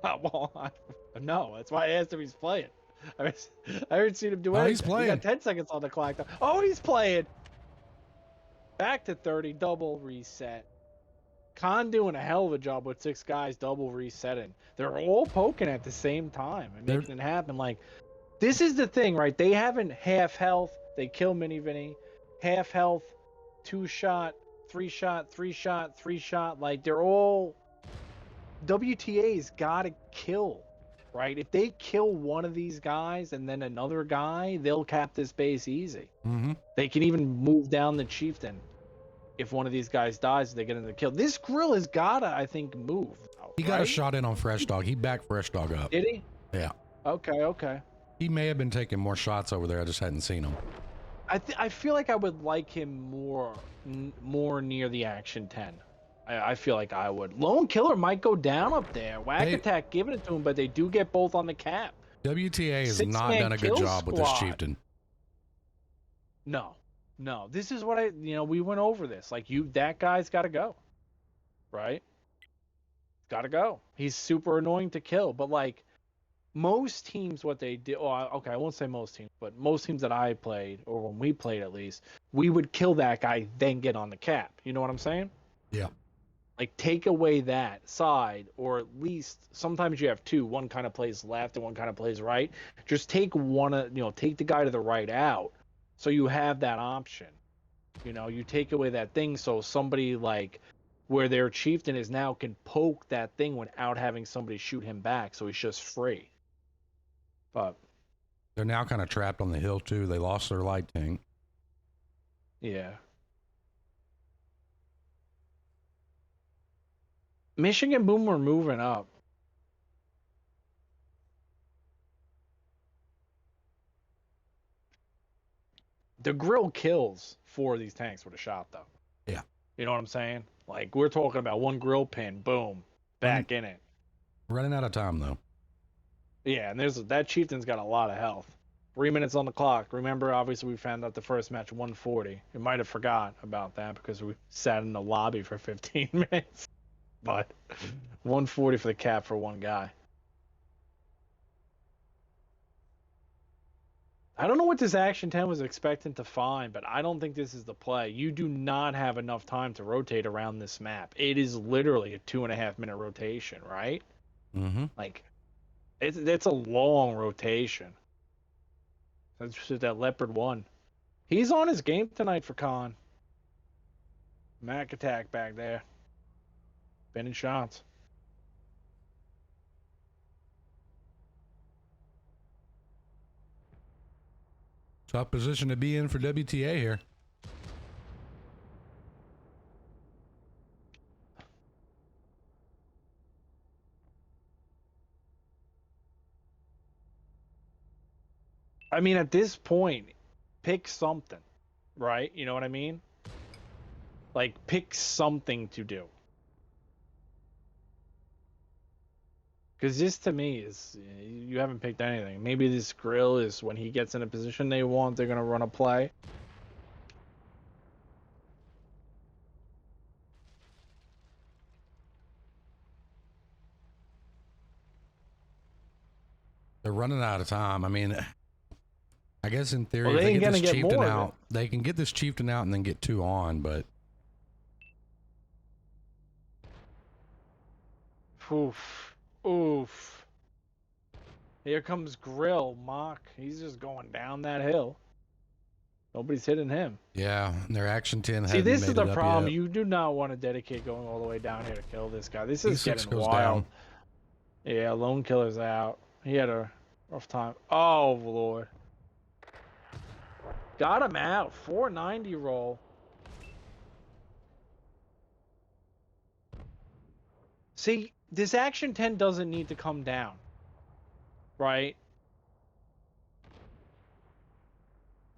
Well, no, that's why I asked if he's playing. I haven't seen him do anything. He's playing. He got 10 seconds on the clock. Oh, he's playing. Back to 30, double reset. Khan doing a hell of a job with 6 guys double resetting. They're all poking at the same time and making it happen. Like, this is the thing, right? They haven't half health. They kill Mini Vinny. Half health, 2 shot, 3 shot, 3 shot, 3 shot. Like, they're all... WTA's got to kill, right? If they kill one of these guys and then another guy, they'll cap this base easy. Mm-hmm. They can even move down the chieftain. If one of these guys dies, they get in the kill. This grill has got to, I think, move. He got a shot in on Fresh Dog. He backed Fresh Dog up. Did he? Yeah. Okay. He may have been taking more shots over there. I just hadn't seen him. I feel like I would like him more near the action 10. I feel like I would. Lone Killer might go down up there. Whack attack giving it to him, but they do get both on the cap. WTA has not done a good job with this chieftain. No. This is what we went over this. Like, that guy's got to go. Right? Got to go. He's super annoying to kill. But, like, most teams, what they did, okay, I won't say most teams, but most teams that I played, or when we played at least, we would kill that guy, then get on the cap. You know what I'm saying? Yeah. Like, take away that side, or at least sometimes you have 2. One kind of plays left and one kind of plays right. Just take take the guy to the right out, so you have that option. You take away that thing, so somebody like where their chieftain is now can poke that thing without having somebody shoot him back, so he's just free. But they're now kind of trapped on the hill too. They lost their light tank. Yeah. Michigan Boom were moving up. The grill kills 4 of these tanks with a shot, though. Yeah. You know what I'm saying? Like, we're talking about one grill pin, boom, back in it. Running out of time, though. Yeah, and that chieftain's got a lot of health. 3 minutes on the clock. Remember, obviously, we found out the first match 140. We might have forgot about that because we sat in the lobby for 15 minutes. But 140 for the cap for one guy. I don't know what this Action 10 was expecting to find, but I don't think this is the play. You do not have enough time to rotate around this map. It is literally a 2.5 minute rotation, right? Mm-hmm. Like, it's a long rotation. That's just that Leopard 1. He's on his game tonight for Khan. Mac attack back there. Spinning shots. Tough position to be in for WTA here. I mean, at this point, pick something, right? You know what I mean? Like, pick something to do. Because this to me is, you haven't picked anything. Maybe this grill is when he gets in a position they want, they're going to run a play. They're running out of time. I mean, I guess in theory, Well, if they they ain't get going this to get chieftain more of out, they can get this chieftain out and then get 2 on, but it. Oof. Oof. Here comes Grill. Mock. He's just going down that hill. Nobody's hitting him. yeah, their action 10 See, hadn't this made is the it up problem. yet. You do not want to dedicate going all the way down here to kill this guy. This is E6 getting goes wild. down. Yeah, Lone Killer's out. He had a rough time. Oh, Lord. Got him out. 490 roll. See, this action 10 doesn't need to come down. Right?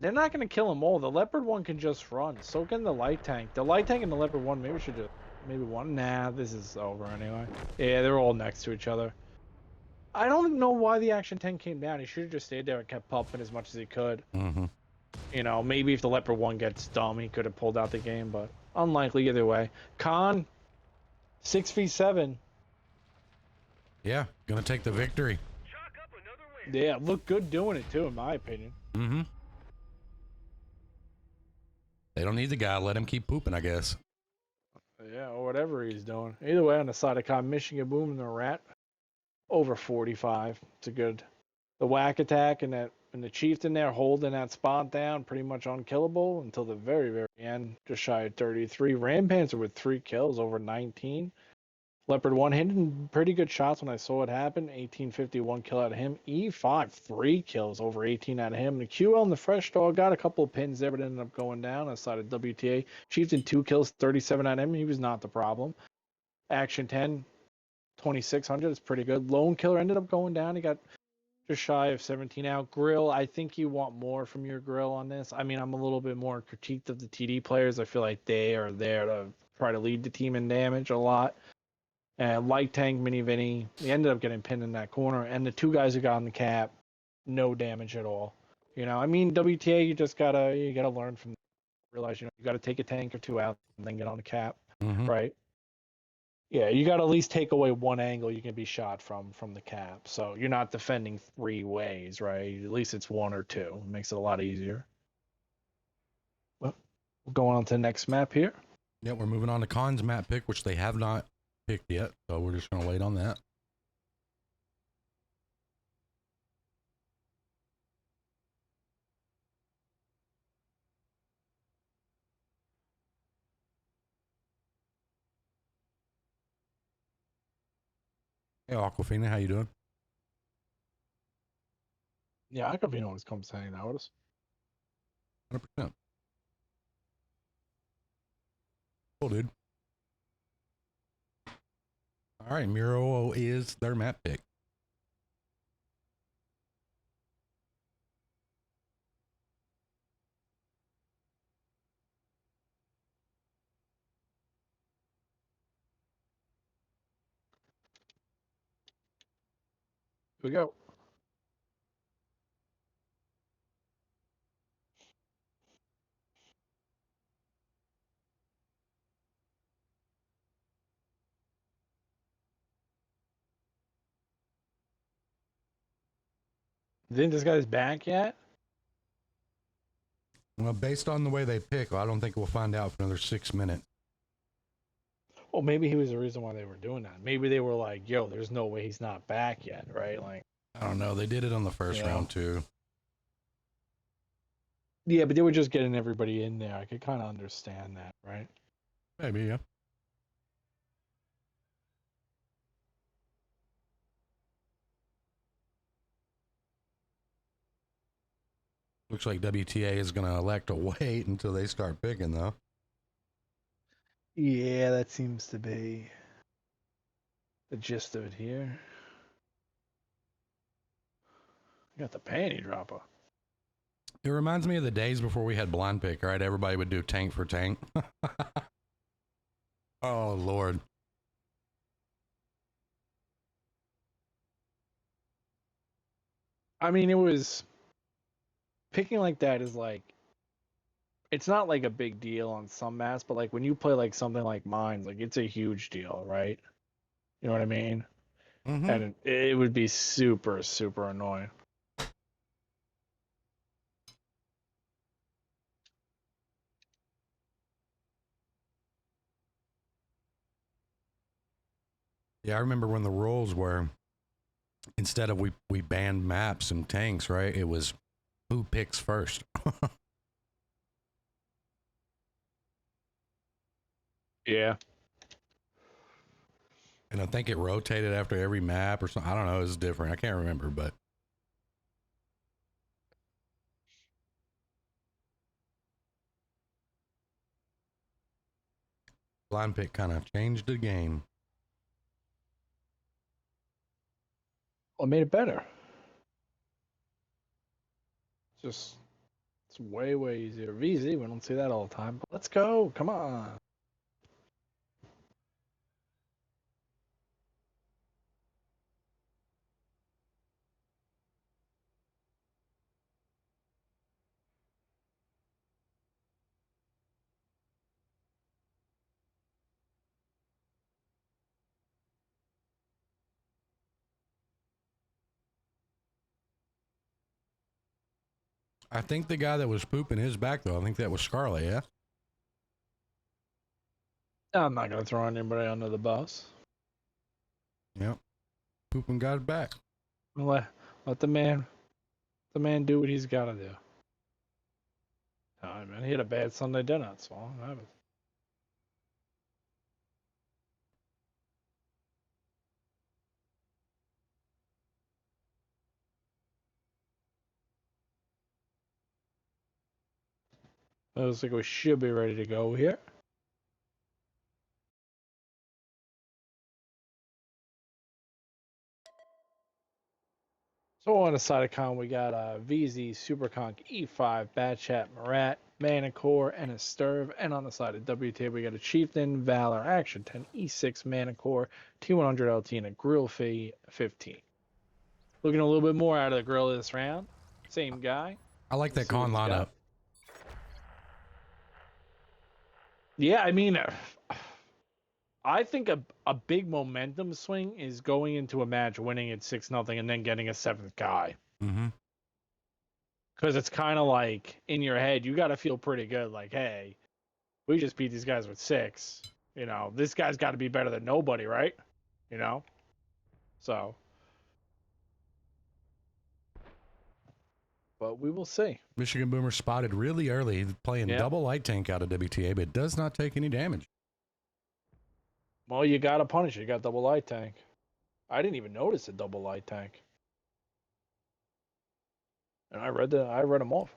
They're not going to kill them all. The Leopard 1 can just run. So can the Light Tank. The Light Tank and the Leopard 1 maybe should just... Maybe one. Nah, this is over anyway. Yeah, they're all next to each other. I don't know why the action 10 came down. He should have just stayed there and kept pumping as much as he could. Mm-hmm. You know, maybe if the Leopard 1 gets dumb, he could have pulled out the game, but unlikely either way. Khan, 6v7. Yeah, gonna take the victory. Yeah, looked good doing it too, in my opinion. Mm-hmm. They don't need the guy. Let him keep pooping, I guess. Yeah, or whatever he's doing. Either way, on the side of Khan, Michigan Boom and the Rat, over 45. It's a good. The whack attack and the Chieftain there holding that spot down, pretty much unkillable until the very, very end. Just shy of 33. Ram Panther with 3 kills, over 19. Leopard 1 hitting pretty good shots when I saw it happen. 1851 kill out of him. E5, 3 kills, over 18 out of him. The QL and the Fresh Dog got a couple of pins there, but ended up going down outside of WTA. Chieftain 2 kills, 37 out of him. He was not the problem. Action 10, 2600 is pretty good. Lone Killer ended up going down. He got just shy of 17 out. Grill, I think you want more from your Grill on this. I mean, I'm a little bit more critiqued of the TD players. I feel like they are there to try to lead the team in damage a lot. And Light Tank, Mini Vinny, he ended up getting pinned in that corner. And the 2 guys who got on the cap, no damage at all. You know, I mean, WTA, you gotta learn from, realize, you gotta take a tank or 2 out and then get on the cap, Mm-hmm. right? Yeah, you gotta at least take away one angle you can be shot from the cap. So you're not defending 3 ways, right? At least it's 1 or 2. It makes it a lot easier. Well, we're going on to the next map here. Yeah, we're moving on to Khan's map pick, which they have not picked yet, so we're just gonna wait on that. Hey, Aquafina, how you doing? Yeah, I could always comes hanging out with us. 100%. Cool, dude. All right, Muro is their map pick. Here we go. You think this guy's back yet? Well, based on the way they pick, I don't think we'll find out for another 6 minutes. Well, maybe he was the reason why they were doing that. Maybe they were like, yo, there's no way he's not back yet, right? Like, I don't know. They did it on the first Yeah. round too. yeah, but they were just getting everybody in there. I could kind of understand that, right? Maybe, yeah. Looks like WTA is going to elect to wait until they start picking, though. Yeah, that seems to be the gist of it here. You got the panty dropper. It reminds me of the days before we had blind pick, right? Everybody would do tank for tank. Oh, Lord. I mean, it was picking like that is like it's not like a big deal on some maps, but like when you play like something like mines, like it's a huge deal, right? You know what I mean? Mm-hmm. And it would be super, super annoying. Yeah, I remember when the rules were instead of we banned maps and tanks, right? It was who picks first. Yeah. And I think it rotated after every map or something. I don't know. It was different. I can't remember, but blind pick kind of changed the game. Well, it made it better. Just it's way, way easier. VZ, we don't see that all the time. But let's go. Come on. I think the guy that was pooping his back, though, I think that was Scarlet, yeah? I'm not gonna throw anybody under the bus. Yep. Pooping guy's back. Let the man do what he's gotta do. All right, man. He had a bad Sunday dinner, that's all. That happens. It looks like we should be ready to go here. So on the side of con, we got VZ, Superconk, E5, Batchat, Marat, Manicore, and a Sturv. And on the side of WTA, we got a Chieftain, Valor, Action 10, E6, Manicore, T100 LT, and a Grill Fee 15. Looking a little bit more out of the grill this round. Same guy. I like that Let's see what con he's lineup. got. Yeah, I mean, I think a big momentum swing is going into a match, winning it 6-0, and then getting a 7th guy. Mm-hmm. Because it's kind of like in your head, you got to feel pretty good. Like, hey, we just beat these guys with 6. You know, this guy's got to be better than nobody, right? You know? So. But we will see. Michigan Boomer spotted really early, playing Yeah. double light tank out of WTA, but does not take any damage. Well, you got to punish it. You got double light tank. I didn't even notice a double light tank. And I read them off.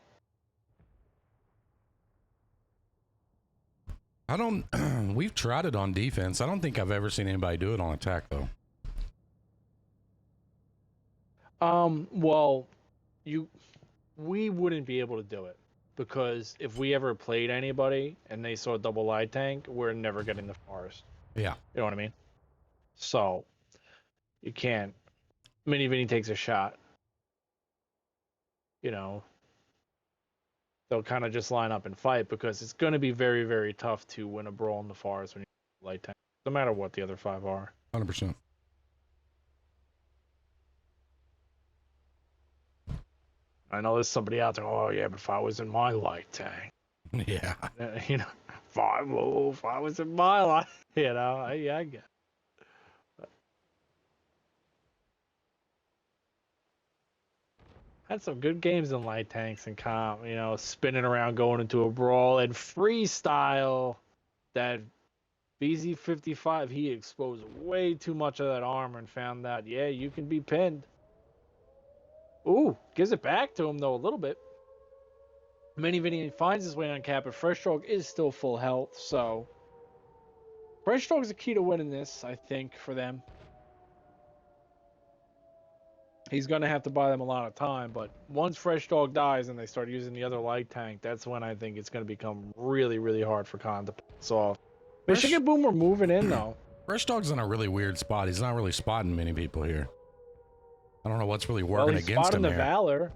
I don't, we've tried it on defense. I don't think I've ever seen anybody do it on attack, though. Well, we wouldn't be able to do it because if we ever played anybody and they saw a double light tank, we're never getting the forest. Yeah. You know what I mean? So you can't. Mini Vinny takes a shot. You know, they'll kind of just line up and fight because it's going to be very, very tough to win a brawl in the forest when you light tank, no matter what the other 5 are. 100%. I know there's somebody out there. Oh yeah, but if I was in my light tank, Yeah. you know, if I was in my light, you know, I get. It. Had some good games in light tanks and comp, you know, spinning around, going into a brawl, and freestyle. That BZ55, he exposed way too much of that armor and found out, yeah, you can be pinned. Ooh, gives it back to him though a little bit. Mini Vinny finds his way on cap, but Fresh Stroke is still full health, so Fresh Stroke is the key to winning this, I think, for them. He's gonna have to buy them a lot of time, but once Fresh Dog dies and they start using the other light tank, that's when I think it's gonna become really, really hard for Khan to piss off. Fresh, Michigan Boomer moving in though. Fresh Dog's in a really weird spot. He's not really spotting many people here. I don't know what's really Well, working he's against spotting him the here. Valor.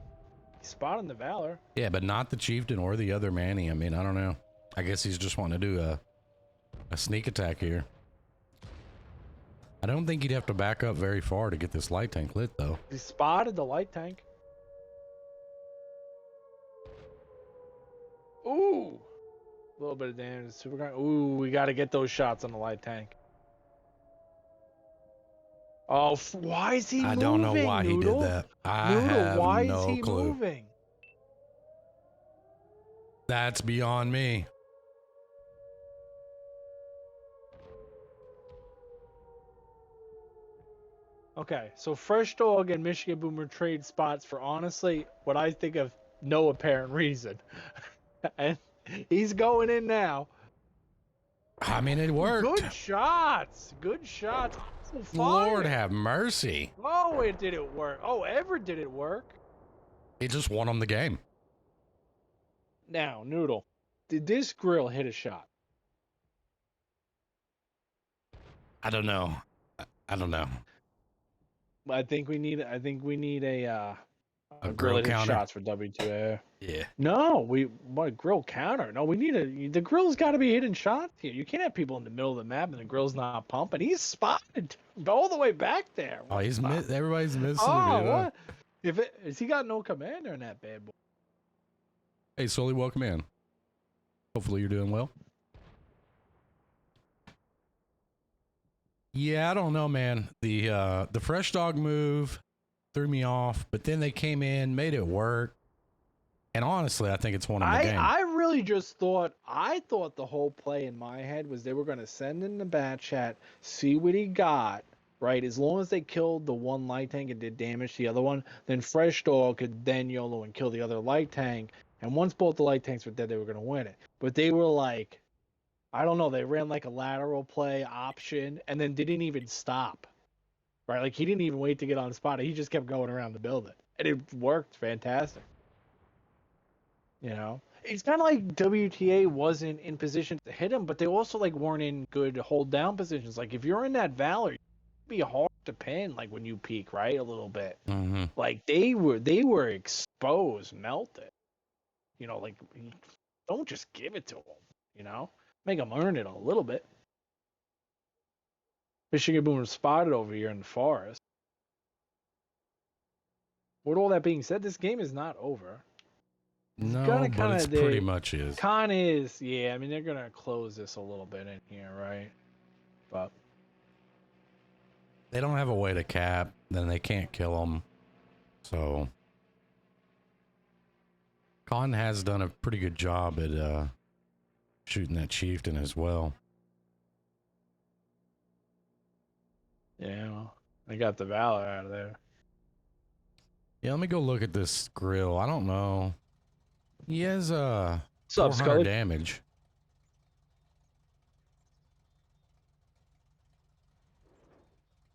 He's spotting the Valor. Yeah, but not the Chieftain or the other Manny. I mean, I don't know. I guess he's just wanting to do a sneak attack here. I don't think he'd have to back up very far to get this light tank lit, though. He spotted the light tank. Ooh. A little bit of damage. Super gun. Ooh, we got to get those shots on the light tank. Oh, why is he moving? I don't know why Noodle? he did that. I Noodle, have why no is he clue. moving? That's beyond me. Okay, so Fresh Dog and Michigan Boomer trade spots for honestly what I think of no apparent reason. And he's going in now. I mean, it worked. Good shots. Good shots. Oh, Lord fire. have mercy. Oh, it didn't work. Oh, ever did it work? It just won him the game. Now, Noodle, did this grill hit a shot? I don't know. I don't know. I think we need a grill that hits counter? shots for W2A. Yeah. No, what grill counter? No, we need the grill's got to be hitting shots here. You can't have people in the middle of the map and the grill's not pumping. He's spotted all the way back there. Oh, everybody's missing. Oh, him, you know? what? Has he got no commander in that bad boy? Hey, Sully, welcome in. Hopefully you're doing well. Yeah, I don't know, man. The Fresh Dog move threw me off, but then they came in, made it work. And honestly, I think it's won them the game. I really just thought the whole play in my head was they were going to send in the bat chat, see what he got, right? As long as they killed the one light tank and did damage to the other one, then Fresh Dog could then YOLO and kill the other light tank. And once both the light tanks were dead, they were going to win it. But they were like, I don't know, they ran like a lateral play option and then didn't even stop, right? Like he didn't even wait to get on spot. He just kept going around the building. And it worked fantastic. You know, it's kind of like WTA wasn't in position to hit him, but they also like weren't in good hold down positions. Like if you're in that Valor, it'd be hard to pin like when you peak, right? A little bit. Mm-hmm. Like they were exposed, melted. You know, like don't just give it to them. You know, make them earn it a little bit. Michigan Boomer spotted over here in the forest. With all that being said, this game is not over. No, gonna but kinda it's pretty much is. Con is, yeah. I mean, they're gonna close this a little bit in here, right? But They don't have a way to cap, then they can't kill them. So Con has done a pretty good job at shooting that chieftain as well. yeah, well, they got the Valor out of there. Yeah, let me go look at this grill. I don't know. He has What's up, 400 Scully? damage.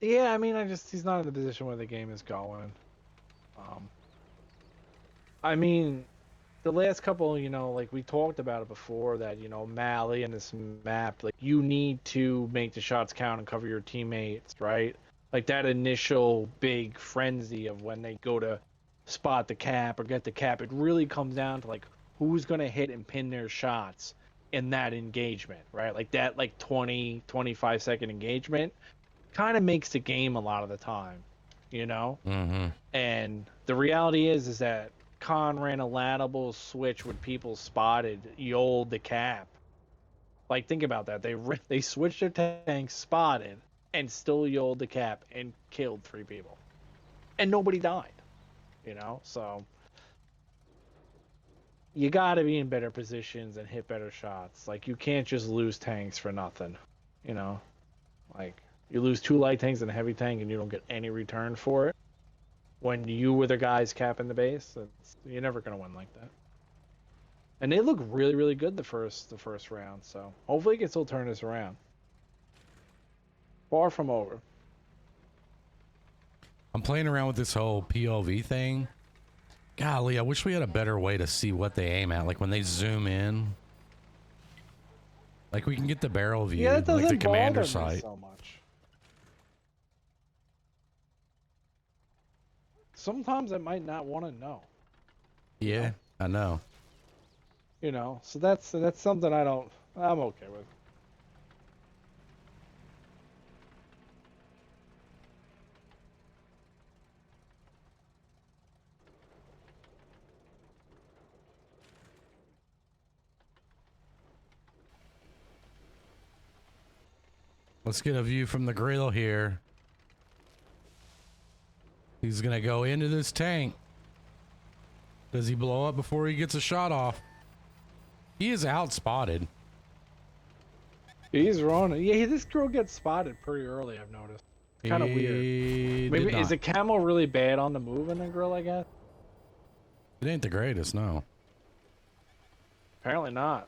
Yeah, I mean, he's not in the position where the game is going. I mean, the last couple, you know, like we talked about it before, that, you know, Mally and this map, like you need to make the shots count and cover your teammates, right? Like that initial big frenzy of when they go to spot the cap or get the cap, it really comes down to like who's going to hit and pin their shots in that engagement, right? Like that, like 20, 25-second engagement kind of makes the game a lot of the time, you know? Mm-hmm. And the reality is that Khan ran a lateral switch when people spotted Yol the cap. Like, think about that. They switched their tanks, spotted, and still Yol the cap and killed 3 people. And nobody died, you know? So you got to be in better positions and hit better shots. Like, you can't just lose tanks for nothing, you know? Like, you lose 2 light tanks and a heavy tank and you don't get any return for it. When you were the guys capping the base, you're never going to win like that. And they look really, really good the first round, so hopefully he can still turn this around. Far from over. I'm playing around with this whole POV thing. Golly, I wish we had a better way to see what they aim at. Like when they zoom in. Like we can get the barrel view, Yeah, that like the doesn't commander bother me sight. so much. Sometimes I might not want to know. Yeah, I know. You know, so that's something I'm okay with. Let's get a view from the grill here. He's gonna go into this tank. Does he blow up before he gets a shot off? He is outspotted. He's running. Yeah, this girl gets spotted pretty early, I've noticed. It's kind of weird. He Maybe did not. is the camo really bad on the move in the grill, I guess? It ain't the greatest, no. Apparently not.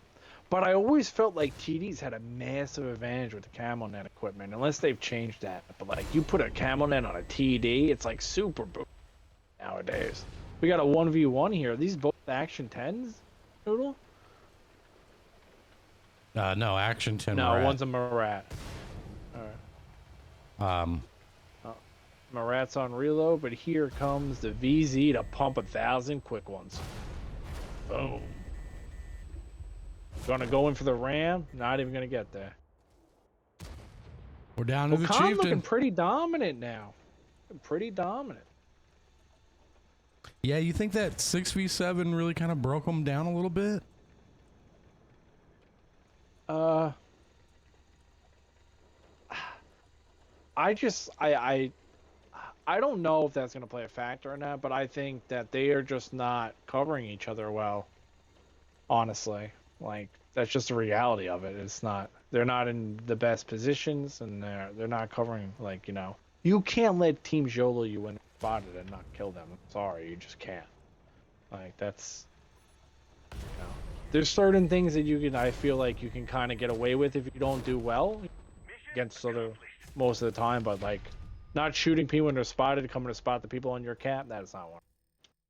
But I always felt like TDs had a massive advantage with the camo net equipment, unless they've changed that. But like you put a camo net on a TD, it's like super boom nowadays. We got a 1v1 here. Are these both action 10s, Noodle? No, action 10 No, Marat. one's a Marat. Alright. Marat's on reload, but here comes the VZ to pump 1,000 quick ones. Boom. Gonna go in for the ram. Not even gonna get there. We're down to the Khan looking chieftain. pretty dominant now. Pretty dominant. Yeah, you think that 6v7 really kind of broke him down a little bit? I don't know if that's gonna play a factor or not, but I think that they are just not covering each other well. Honestly, like that's just the reality of it. It's not. They're not in the best positions, and they're not covering. Like you can't let teams YOLO you when they're spotted and not kill them. I'm sorry, you just can't. Like that's. There's certain things that I feel like you can kind of get away with if you don't do well against most of the time, but like not shooting people when they're spotted, coming to spot the people on your cap, that is not one.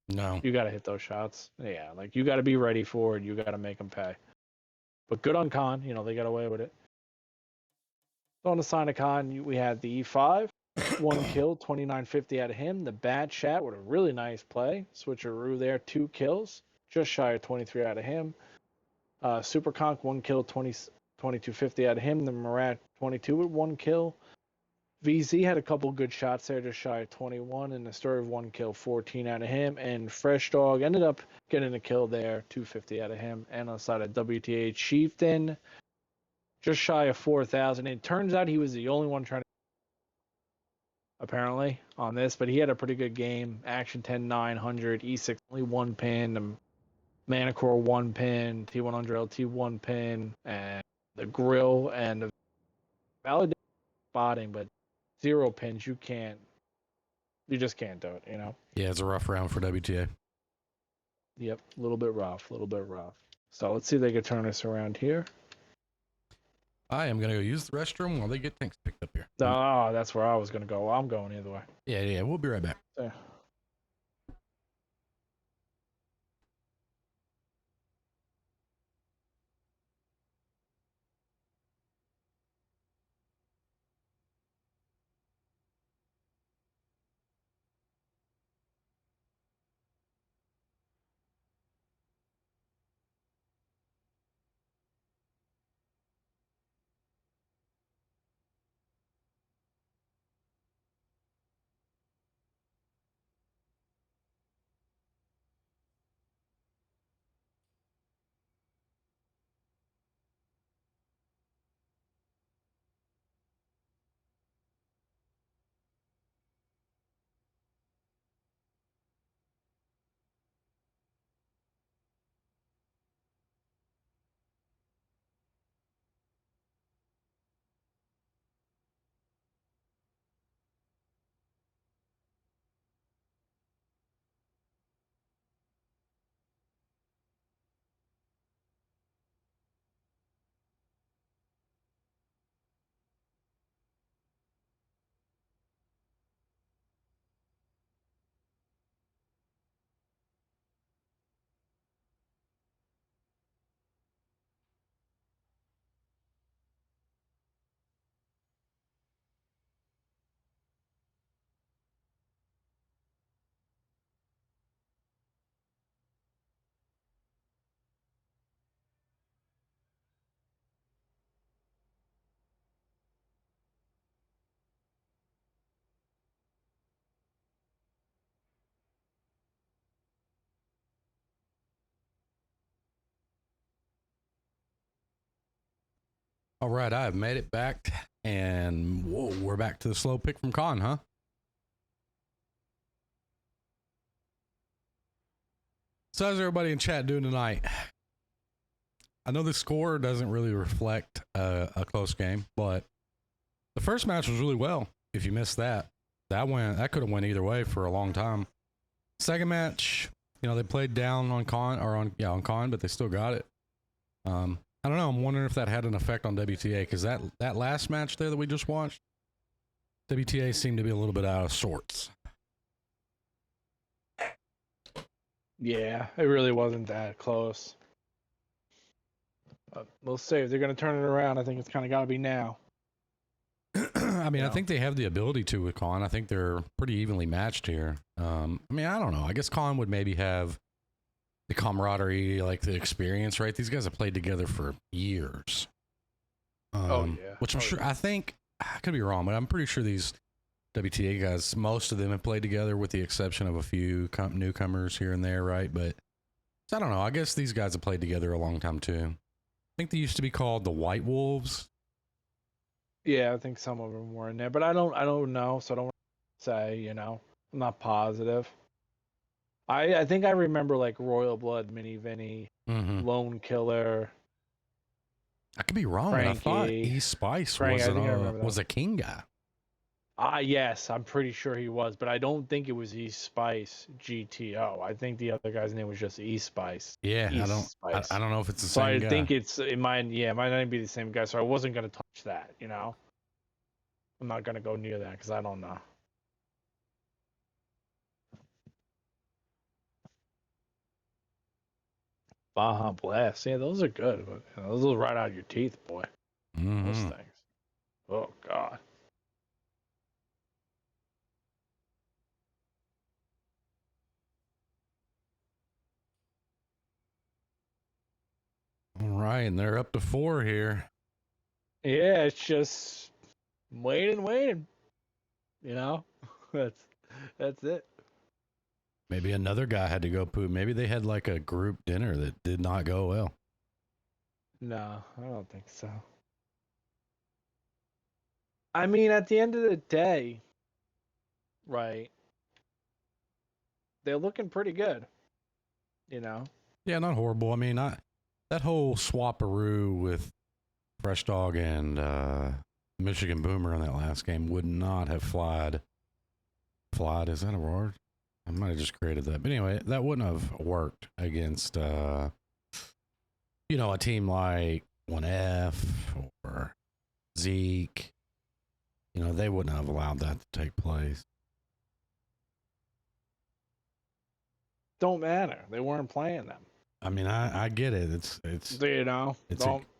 No. You got to hit those shots. Yeah, like you got to be ready for it. You got to make them pay. But good on Khan, they got away with it. So on the side of Khan, we had the E5, 1 kill, 2950 out of him. The Bad Chat with a really nice play. Switcheroo there, 2 kills, just shy of 23 out of him. Super Conk, 1 kill, 2250 out of him. The Marat, 22 with 1 kill. VZ had a couple good shots there, just shy of 21, and the Story of 1 kill, 14 out of him. And Fresh Dog ended up getting a kill there, 250 out of him. And on the side of WTA Chieftain, just shy of 4,000. It turns out he was the only one trying to, apparently, on this, but he had a pretty good game. Action 10, 900, E6 only 1 pin, Manicore 1 pin, T100 LT 1 pin, and the grill and the validation spotting, but 0 pins. You just can't do it, Yeah, it's a rough round for WTA. Yep, a little bit rough. So let's see if they can turn us around here. I am going to go use the restroom while they get things picked up here. Oh, that's where I was going to go. I'm going either way. Yeah, we'll be right back. Yeah. All right, I have made it back, and whoa, we're back to the slow pick from Con, huh? So how's everybody in chat doing tonight? I know the score doesn't really reflect a close game, but the first match was really well. If you missed that, that could have went either way for a long time. Second match, you know, they played down on on Con, but they still got it. I don't know. I'm wondering if that had an effect on WTA, because that last match there that we just watched, WTA seemed to be a little bit out of sorts. Yeah, it really wasn't that close. We'll see. If they're going to turn it around, I think it's kind of got to be now. I mean, I think they have the ability to with Con. I think they're pretty evenly matched here. I mean, I don't know. I guess Con would maybe have the camaraderie, like the experience, right? These guys have played together for years. Which I'm sure, I think, I could be wrong, but I'm pretty sure these WTA guys, most of them have played together with the exception of a few newcomers here and there, right? But so I don't know. I guess these guys have played together a long time too. I think they used to be called the White Wolves. Yeah, I think some of them were in there, but I don't know, so I don't say, you know. I'm not positive. I think I remember like Royal Blood, Mini Vinny, Lone Killer. I could be wrong, but I thought E Spice was a King guy. Yes, I'm pretty sure he was, but I don't think it was E Spice GTO. I think the other guy's name was just E Spice. Yeah, I don't know if it's the same guy. I think it might not even be the same guy. So I wasn't gonna touch that. You know, I'm not gonna go near that because I don't know. Baja Blast. Yeah, those are good. But, you know, those will right out your teeth, boy. Those things. Oh, God. All right, and they're up to 4 here. Yeah, it's just waiting. You know? That's it. Maybe another guy had to go poop. Maybe they had like a group dinner that did not go well. No, I don't think so. I mean, at the end of the day, right, they're looking pretty good, you know? Yeah, not horrible. I mean, that whole swaparoo with Fresh Dog and Michigan Boomer in that last game would not have flied. Is that a word? I might have just created that. But anyway, that wouldn't have worked against, a team like 1F or Zeke. You know, they wouldn't have allowed that to take place. Don't matter. They weren't playing them. I mean, I get it. It's you know,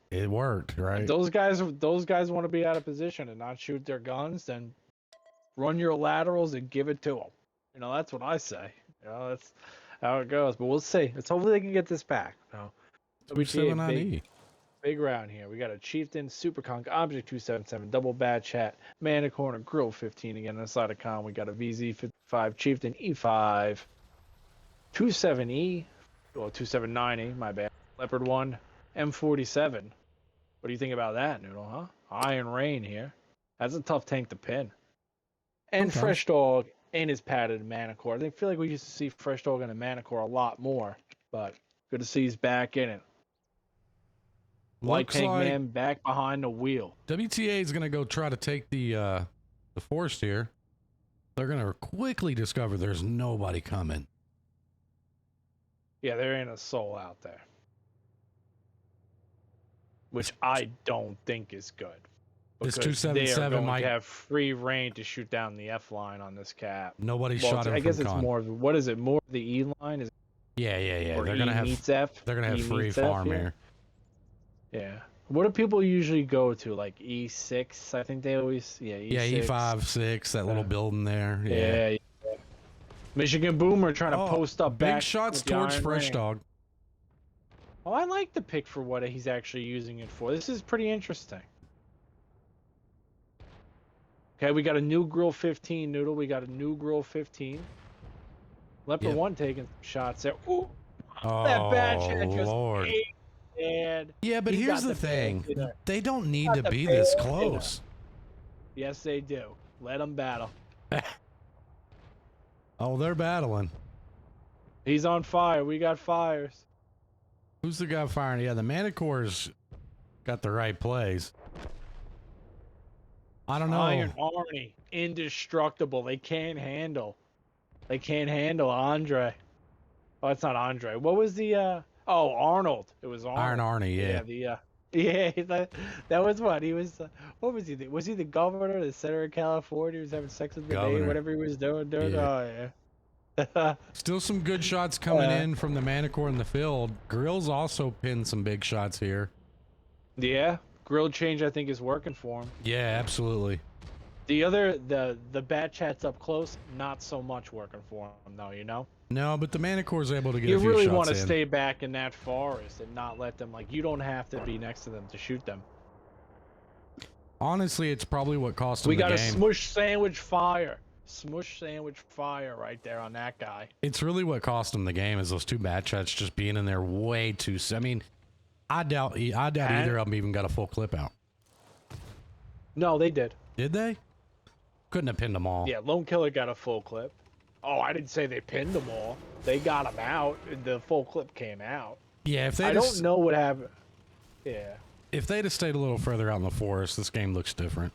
it worked, right? Those guys want to be out of position and not shoot their guns. Then run your laterals and give it to them. You know, that's what I say. You know, that's how it goes. But we'll see. Let's hopefully they can get this back. You know, WTA big round here. We got a Chieftain, Super Conk, Object 277, Double Bad Chat, Mana Corner, Grill 15 again. On the side of Con, we got a VZ55, Chieftain E5, 27E, well 279E, my bad. Leopard 1, M47. What do you think about that, Noodle? Huh? Iron Rain here. That's a tough tank to pin. And Okay. Fresh Dog and his padded Manicore. I feel like we used to see Fresh Dog and a Manicore a lot more, but good to see he's back in it. White Tank Man back behind the wheel. WTA is going to go try to take the forest here. They're going to quickly discover there's nobody coming. Yeah, there ain't a soul out there. Which I don't think is good. This Because 277 they are might going to have free reign to shoot down the F line on this cap. Nobody shot him. I guess it's Con. more of what is it? More of the E line? Is Yeah. or They're E gonna have meets F? They're gonna have E free meets F farm here. Yeah. What do people usually go to? Like E6? I think they always E6. Yeah, E5, 6, that little building there. Yeah. Michigan Boomer trying to post up big back shots with the towards Iron Fresh Rain. Dog. Oh, I like the pick for what he's actually using it for. This is pretty interesting. Okay, we got a new Grill 15, Noodle. We got a new Grill 15. Leopard 1 taking some shots there. Ooh, that bad shot just Lord. ate bad. Yeah, but He here's got the bad thing. dinner. They don't need Got to the be this bad dinner. close. Yes, they do. Let them battle. Oh, they're battling. He's on fire. We got fires. Who's the guy firing? Yeah, the Manicore's got the right plays. I don't know. Iron Army, indestructible. They can't handle. They can't handle Andre. Oh, it's not Andre. What was the? Oh, Arnold. It was Arnold. Iron Arnie, yeah. Yeah, that was what he was. What was he? Was he the governor of the center of California? He was having sex with the maid, Governor. whatever he was doing. Yeah. Oh yeah. Still some good shots coming in from the Manicore in the field. Grill's also pinned some big shots here. Yeah, grill change I think is working for him. Yeah, absolutely. The bat chats up close, not so much working for him though. You know. No, but the Manicore's able to get You a few really shots want to in. stay back in that forest and not let them, like, you don't have to be next to them to shoot them. Honestly, it's probably what cost him We the got a game. smush sandwich fire. Smush sandwich fire right there on that guy. It's really what cost him the game is those two bat chats just being in there way too. I mean, I doubt either of them even got a full clip out. No, they did. Did they? Couldn't have pinned them all. Yeah, Lone Killer got a full clip. Oh, I didn't say they pinned them all. They got them out. The full clip came out. Yeah, if they I don't know what happened. Yeah. If they'd have stayed a little further out in the forest, this game looks different.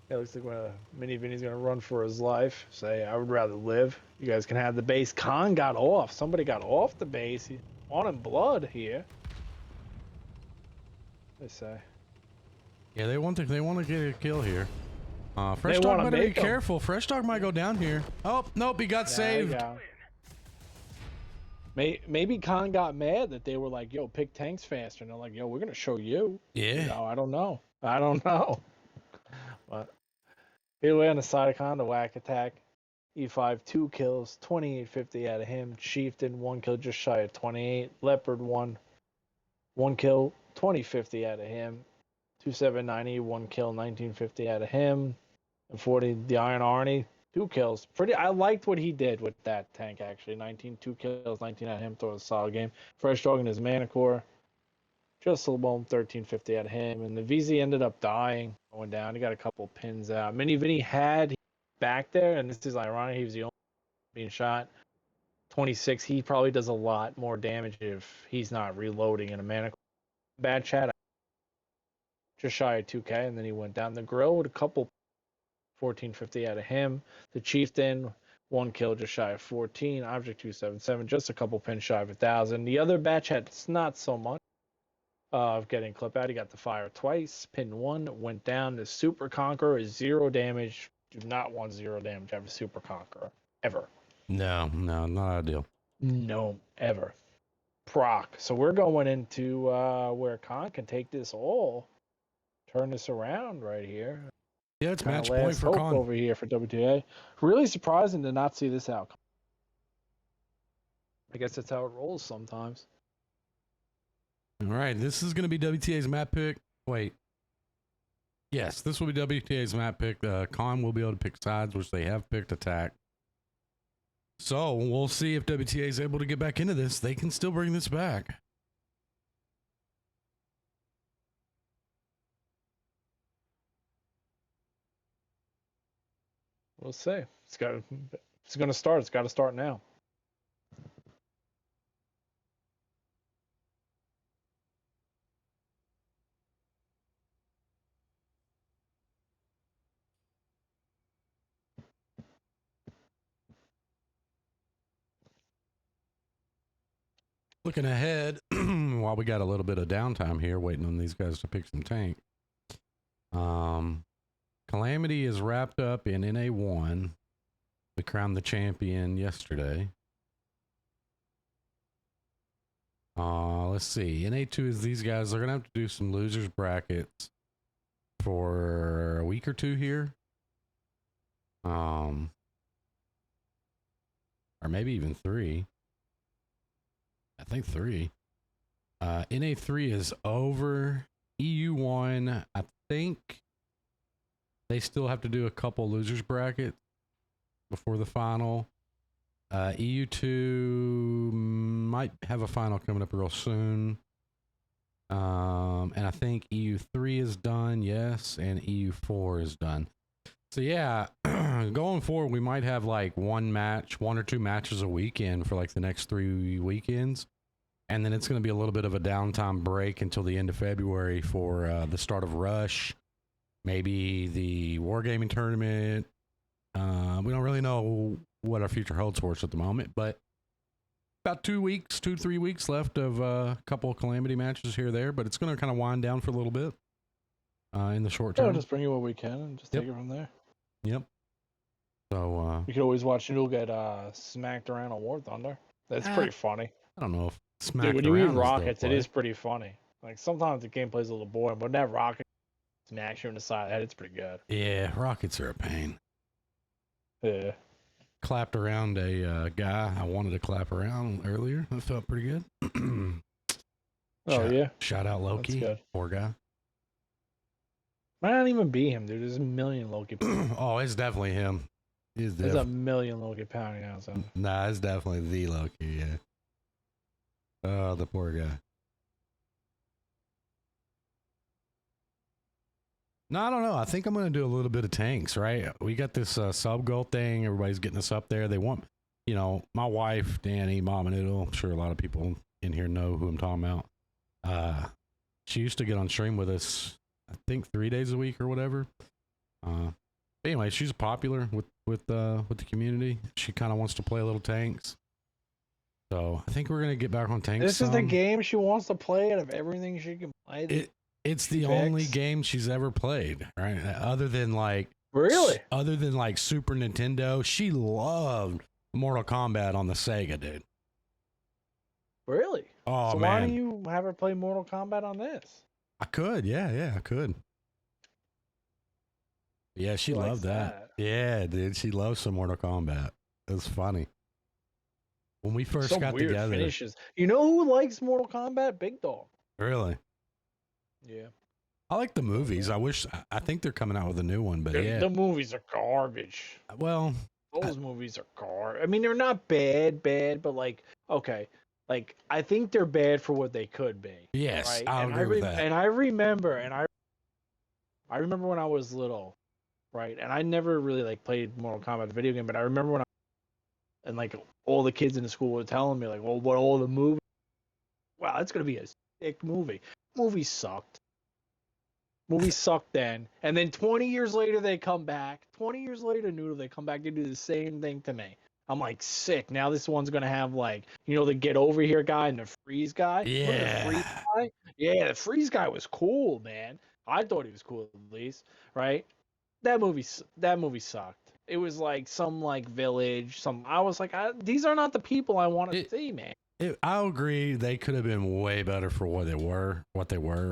It looks like Mini Vinny's gonna run for his life. Say, I would rather live. You guys can have the base. Khan got off. Somebody got off the base. He's on in blood here. They say. Yeah, they want to get a kill here. Fresh They Dog wanna better be make 'em. careful. Fresh Dog might go down here. Oh, nope, he got saved. Maybe Khan got mad that they were like, yo, pick tanks faster. And they're like, yo, we're going to show you. Yeah. No, I don't know. But either way, on the side of Khan, the whack attack. E5, 2 kills, 2850 out of him. Chieftain, 1 kill, just shy of 28. Leopard, 1 kill, 2050 out of him. 2790, 1 kill, 1950 out of him. And 40, the Iron Arnie, 2 kills. I liked what he did with that tank, actually. 2 kills, 19 out of him. Throw a solid game. Fresh Dog and his Manicore. Just a little 1350 out of him. And the VZ ended up dying, going down. He got a couple pins out. Mini Vinny had back there, and this is ironic. He was the only being shot. 26. He probably does a lot more damage if he's not reloading in a Manicore. Bad chat. Just shy of 2K, and then he went down the grill with a couple 1450 out of him. The Chieftain, 1 kill, just shy of 14. Object 277, just a couple pins shy of 1,000. The other batch had not so much of getting clip out. He got the fire twice. Pin 1 went down. The Super Conqueror is 0 damage. Do not want 0 damage out of a Super Conqueror. Ever. No, not ideal. No, ever. Proc. So we're going into where Khan can take this all. Turn this around right here. Yeah, it's Kinda match point last for hope Khan. over here for WTA. Really surprising to not see this outcome. I guess that's how it rolls sometimes. All right, this is going to be WTA's map pick. Wait. Yes, this will be WTA's map pick. Khan will be able to pick sides, which they have picked attack. So we'll see if WTA is able to get back into this. They can still bring this back. We'll see. It's going to start. It's got to start now. Looking ahead, while we got a little bit of downtime here, waiting on these guys to pick some tank. Calamity is wrapped up in NA1. We crowned the champion yesterday. Let's see. NA2 is these guys. They're going to have to do some losers brackets for a week or two here. Or maybe even 3. I think 3. NA3 is over. EU1, I think they still have to do a couple losers brackets before the final. EU2 might have a final coming up real soon. And I think EU3 is done, yes, and EU4 is done. So yeah, going forward, we might have like one or two matches a weekend for like the next 3 weekends. And then it's going to be a little bit of a downtime break until the end of February for the start of Rush, maybe the Wargaming tournament. We don't really know what our future holds for us at the moment, but about 2 weeks, 3 weeks left of a couple of Calamity matches here or there, but it's going to kind of wind down for a little bit in the short Yeah, term. just bring you what we can and just Yep. take it from there. Yep. So You could always watch Noodle get smacked around on War Thunder. That's pretty funny. I don't know if smacked Dude, when you eat around is the rockets, it play. is pretty funny. Like sometimes the gameplay's a little boring, but that rocket smacks you in the side of the head, it's pretty good. Yeah, rockets are a pain. Yeah. Clapped around a guy I wanted to clap around earlier. That felt pretty good. Yeah. Shout out Loki. That's good. Poor guy. Might not even be him, dude. There's a million Loki. Oh, it's definitely him. There's a million Loki pounding out. So. Nah, it's definitely the Loki, yeah. Oh, the poor guy. No, I don't know. I think I'm going to do a little bit of tanks, right? We got this sub goal thing. Everybody's getting us up there. They want, my wife, Danny, Mom and Noodle. I'm sure a lot of people in here know who I'm talking about. She used to get on stream with us, I think 3 days a week or whatever. Anyway, she's popular with the community. She kind of wants to play a little tanks. So I think we're going to get back on tanks. This is the game she wants to play out of everything she can play. It's the only game she's ever played, right? Other than like Super Nintendo, she loved Mortal Kombat on the Sega, dude. Really? Oh, so man. why don't you have her play Mortal Kombat on this? I could, yeah, I could. Yeah, she loved that. Yeah, dude, she loves some Mortal Kombat. It was funny. When we first got weird together. Finishes. You know who likes Mortal Kombat? Big Dog. Really? Yeah. I like the movies. I think they're coming out with a new one, but yeah. The movies are garbage. Well, those movies are garbage. I mean, they're not bad, but like, okay. Like, I think they're bad for what they could be. Yes, right? I agree with that. And I remember when I was little, right? And I never really like played Mortal Kombat the video game, but I remember when and like all the kids in the school were telling me like, well, what all the movies? Wow, that's gonna be a sick movie. Movie sucked. Movie sucked then, and then 20 years later they come back. 20 years later, Noodle, they come back to do the same thing to me. I'm like, sick. Now this one's gonna have like, the get over here guy and the freeze guy. Yeah. The freeze guy? Yeah, the freeze guy was cool, man. I thought he was cool at least, right? That movie sucked. It was like some like village. I was like, these are not the people I want to see, man. I'll agree. They could have been way better for what they were,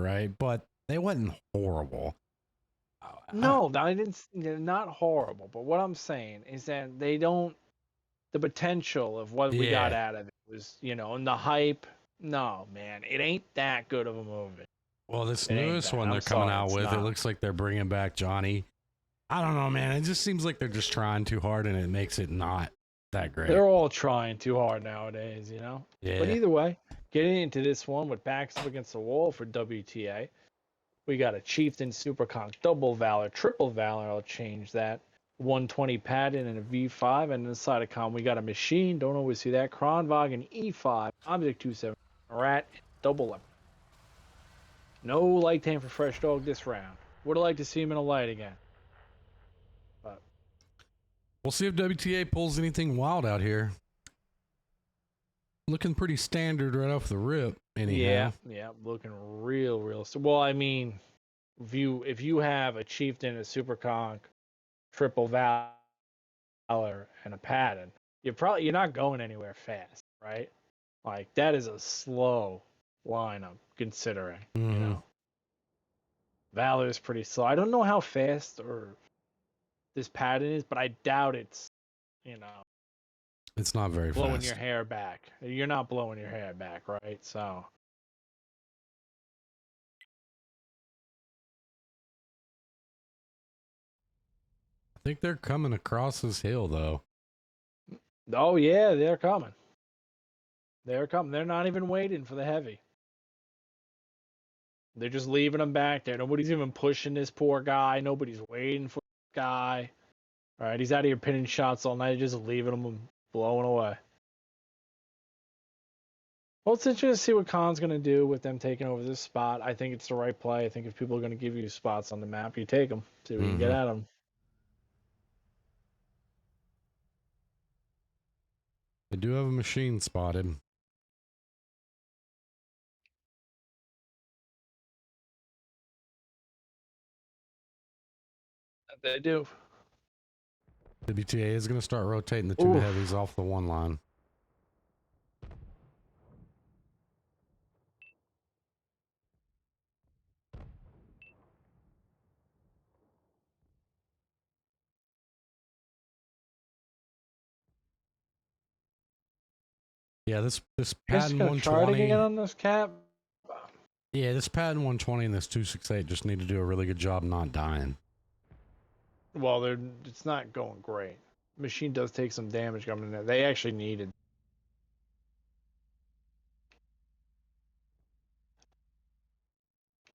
right? But they wasn't horrible. No, they're not horrible. But what I'm saying is that the potential of what we got out of it was, and the hype. No, man, it ain't that good of a movie. Well, this newest one they're coming out with, it looks like they're bringing back Johnny. I don't know, man. It just seems like they're just trying too hard, and it makes it not that great. They're all trying too hard nowadays, Yeah. But either way, getting into this one with backs up against the wall for WTA, we got a Chieftain Superconk Double Valor, Triple Valor. I'll change that. 120 padded and a V5, and inside of com we got a Machine. Don't always see that. Kronwagen E5, Object 27, Rat, Double Up. No light tank for Fresh Dog this round. Would have liked to see him in a light again. But we'll see if WTA pulls anything wild out here. Looking pretty standard right off the rip. Anyhow. Yeah, looking real. Well, I mean, if you have a Chieftain, a Superconk, Triple Valor, and a Pattern, you're not going anywhere fast, right? Like that is a slow lineup considering, Valor is pretty slow. I don't know how fast or this Pattern is, but I doubt it's, it's not very blowing fast. your hair back. You're not blowing your hair back, right? So. I think they're coming across this hill, though. Oh yeah, they're coming. They're coming. They're not even waiting for the heavy. They're just leaving him back there. Nobody's even pushing this poor guy. Nobody's waiting for this guy. All right, he's out here pinning shots all night, just leaving him blowing away. Well, it's interesting to see what Khan's going to do with them taking over this spot. I think it's the right play. I think if people are going to give you spots on the map, you take them. See what you can get at them. They do have a machine spotted. They do. WTA is going to start rotating the two Oof. heavies off the one line. Yeah, this pad Just going to try to 120. get on this cap. Yeah, this pad 120 and this 268 just need to do a really good job not dying. Well, it's not going great. Machine does take some damage coming in there. They actually needed.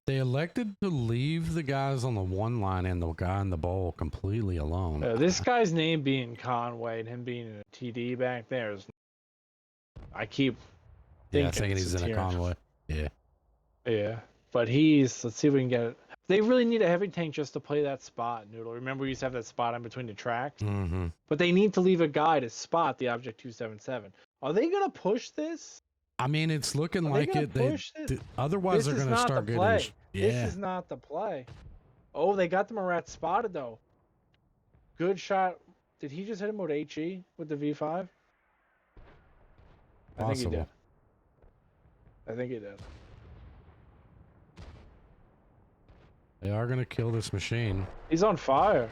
They elected to leave the guys on the one line and the guy in the bowl completely alone. This guy's name being Conway and him being in a TD back there is. I keep thinking he's in a Conway. Yeah. Yeah, but let's see if we can get it. They really need a heavy tank just to play that spot, Noodle. Remember we used to have that spot in between the tracks? Mm-hmm. But they need to leave a guy to spot the Object 277. Are they going to push this? I mean, it's looking like it. Otherwise, This they're is going to not start the getting. play. Yeah. This is not the play. Oh, they got the Marat spotted, though. Good shot. Did he just hit him with HE with the V5? I think he did. I think he did. They are going to kill this machine. He's on fire.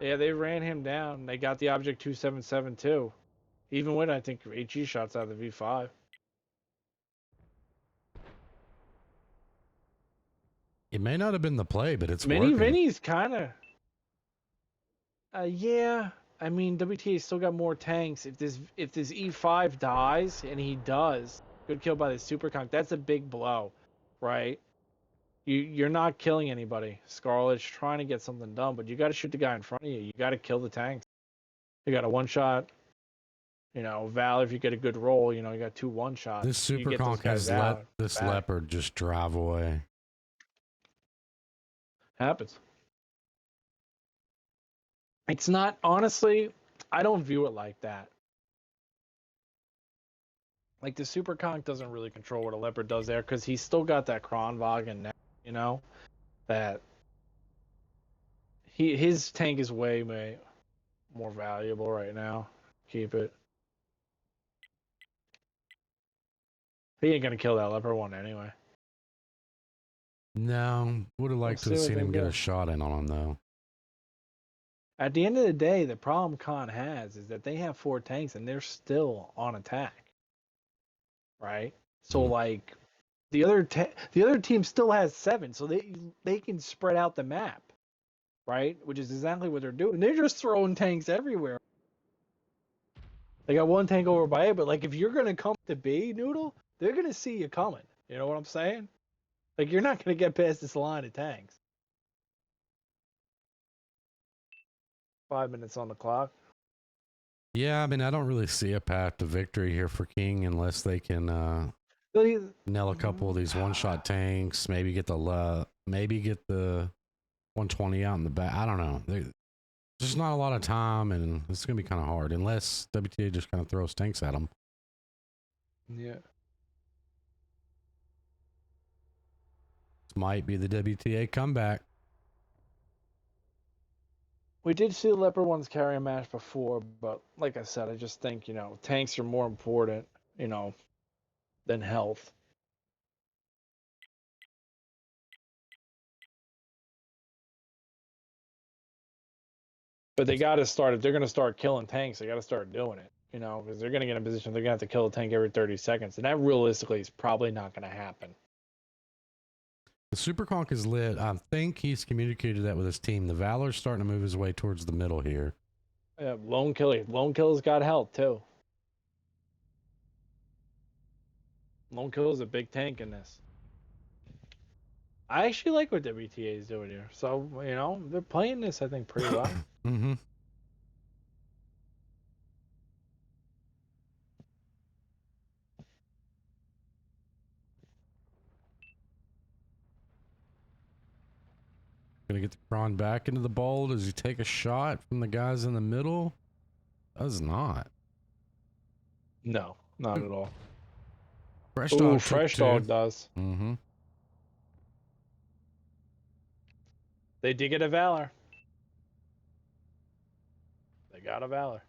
Yeah, they ran him down. They got the Object 277 too. Even when I think HE shots out of the V5. It may not have been the play, but it's Mini working. Vinny's kind of. Yeah, I mean WTA still got more tanks. If this E5 dies, and he does, good kill by the Super Conk. That's a big blow, right? You're not killing anybody. Scarlet's trying to get something done, but you got to shoot the guy in front of you. You got to kill the tanks. You got a one shot. You know, Val, if you get a good roll, you know, you got 2 1-shots. This Super Conk has let this leopard just drive away. Happens. It's not, honestly, I don't view it like that. Like, the Super Conk doesn't really control what a leopard does there because he's still got that Kronwagen, you know, that his tank is way more valuable right now. Keep it. He ain't gonna kill that leopard one anyway. No, would have liked to have seen him get a shot in on him though. At the end of the day, the problem Khan has is that they have 4 tanks and they're still on attack. Right? So like the other team still has 7, so they can spread out the map. Right? Which is exactly what they're doing. They're just throwing tanks everywhere. They got 1 tank over by A, but like if you're gonna come to B, Noodle, they're gonna see you coming. You know what I'm saying? Like you're not gonna get past this line of tanks. 5 minutes on the clock. Yeah, I mean, I don't really see a path to victory here for King unless they can nail a couple of these one-shot tanks. Maybe get the 120 out in the back. I don't know. There's just not a lot of time, and it's gonna be kind of hard unless WTA just kind of throws tanks at them. Yeah. This might be the WTA comeback. We did see the leopard ones carry a match before, but like I said, I just think, you know, tanks are more important, you know, than health. But they got to start, if they're going to start killing tanks, they got to start doing it, you know, because they're going to get in a position they're going to have to kill a tank every 30 seconds. And that realistically is probably not going to happen. The Super Conk is lit. I think he's communicated that with his team. The Valor's starting to move his way towards the middle here. Yeah, Lone Killer. Lone Killer's got health too. Lone Killer's a big tank in this. I actually like what WTA is doing here. So, you know, they're playing this, I think, pretty well. Mm-hmm. Gonna get the Kron back into the bowl. Does he take a shot from the guys in the middle? Does not. No, not at all. Fresh Ooh, Dog took Fresh two. Dog does. Mm-hmm. They did get a Valor. They got a Valor.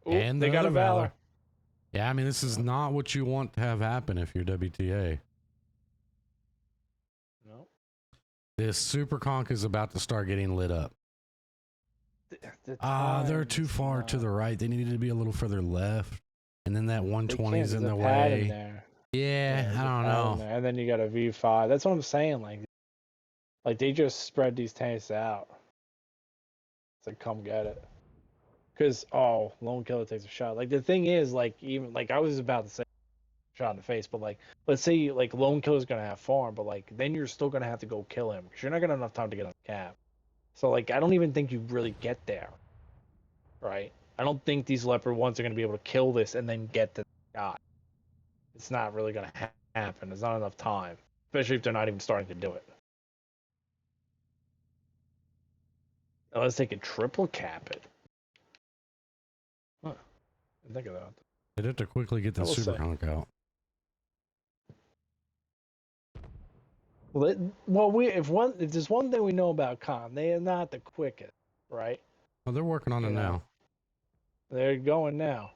Ooh, And they got another a Valor. Yeah, I mean, this is not what you want to have happen if you're WTA. No. This Super Conk is about to start getting lit up. They're too far to the right. They needed to be a little further left. And then that 120 is in the way. Yeah, I don't know. And then you got a V5. That's what I'm saying. Like they just spread these tanks out. It's like, come get it. Because, Lone Killer takes a shot. Like, the thing is, like, even, like, I was about to say shot in the face, but, like, let's say, like, Lone Killer's going to have farm, but, like, then you're still going to have to go kill him because you're not going to have enough time to get on the cap. So, like, I don't even think you really get there, right? I don't think these Leopard 1s are going to be able to kill this and then get the shot. It's not really going to happen. There's not enough time, especially if they're not even starting to do it. Unless they can triple cap it. Huh. Think of that. They'd have to quickly get the Super Conk out. Well, if there's one thing we know about Con, they are not the quickest, right? Oh, they're working on it now. They're going now.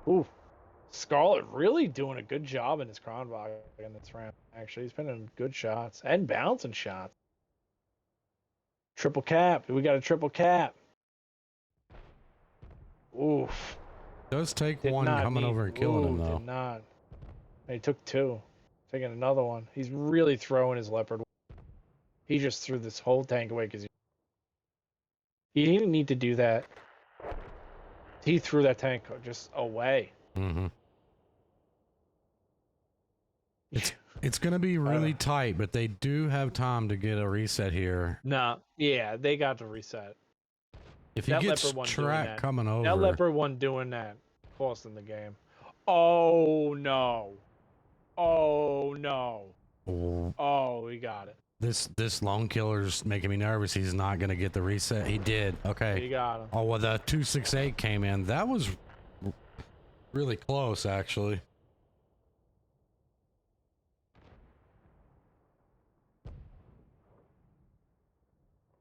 Ooh, Scarlet really doing a good job in his Kronbach in this round. Actually, he's been in good shots and bouncing shots. Triple cap. We got a triple cap. Oof. Does take one coming over and killing him, though. Did not. He took two. Taking another one. He's really throwing his Leopard. He just threw this whole tank away because he didn't need to do that. He threw that tank just away. Mm-hmm. It's going to be really tight, but they do have time to get a reset here. Nah, yeah, they got to reset. If he gets track coming over. That Leopard 1 doing that, costing the game. Oh, no. Oh, no. Oh, we got it. This Lone Killer's making me nervous. He's not going to get the reset. He did. Okay. He got him. Oh, well, the 268 came in. That was really close, actually.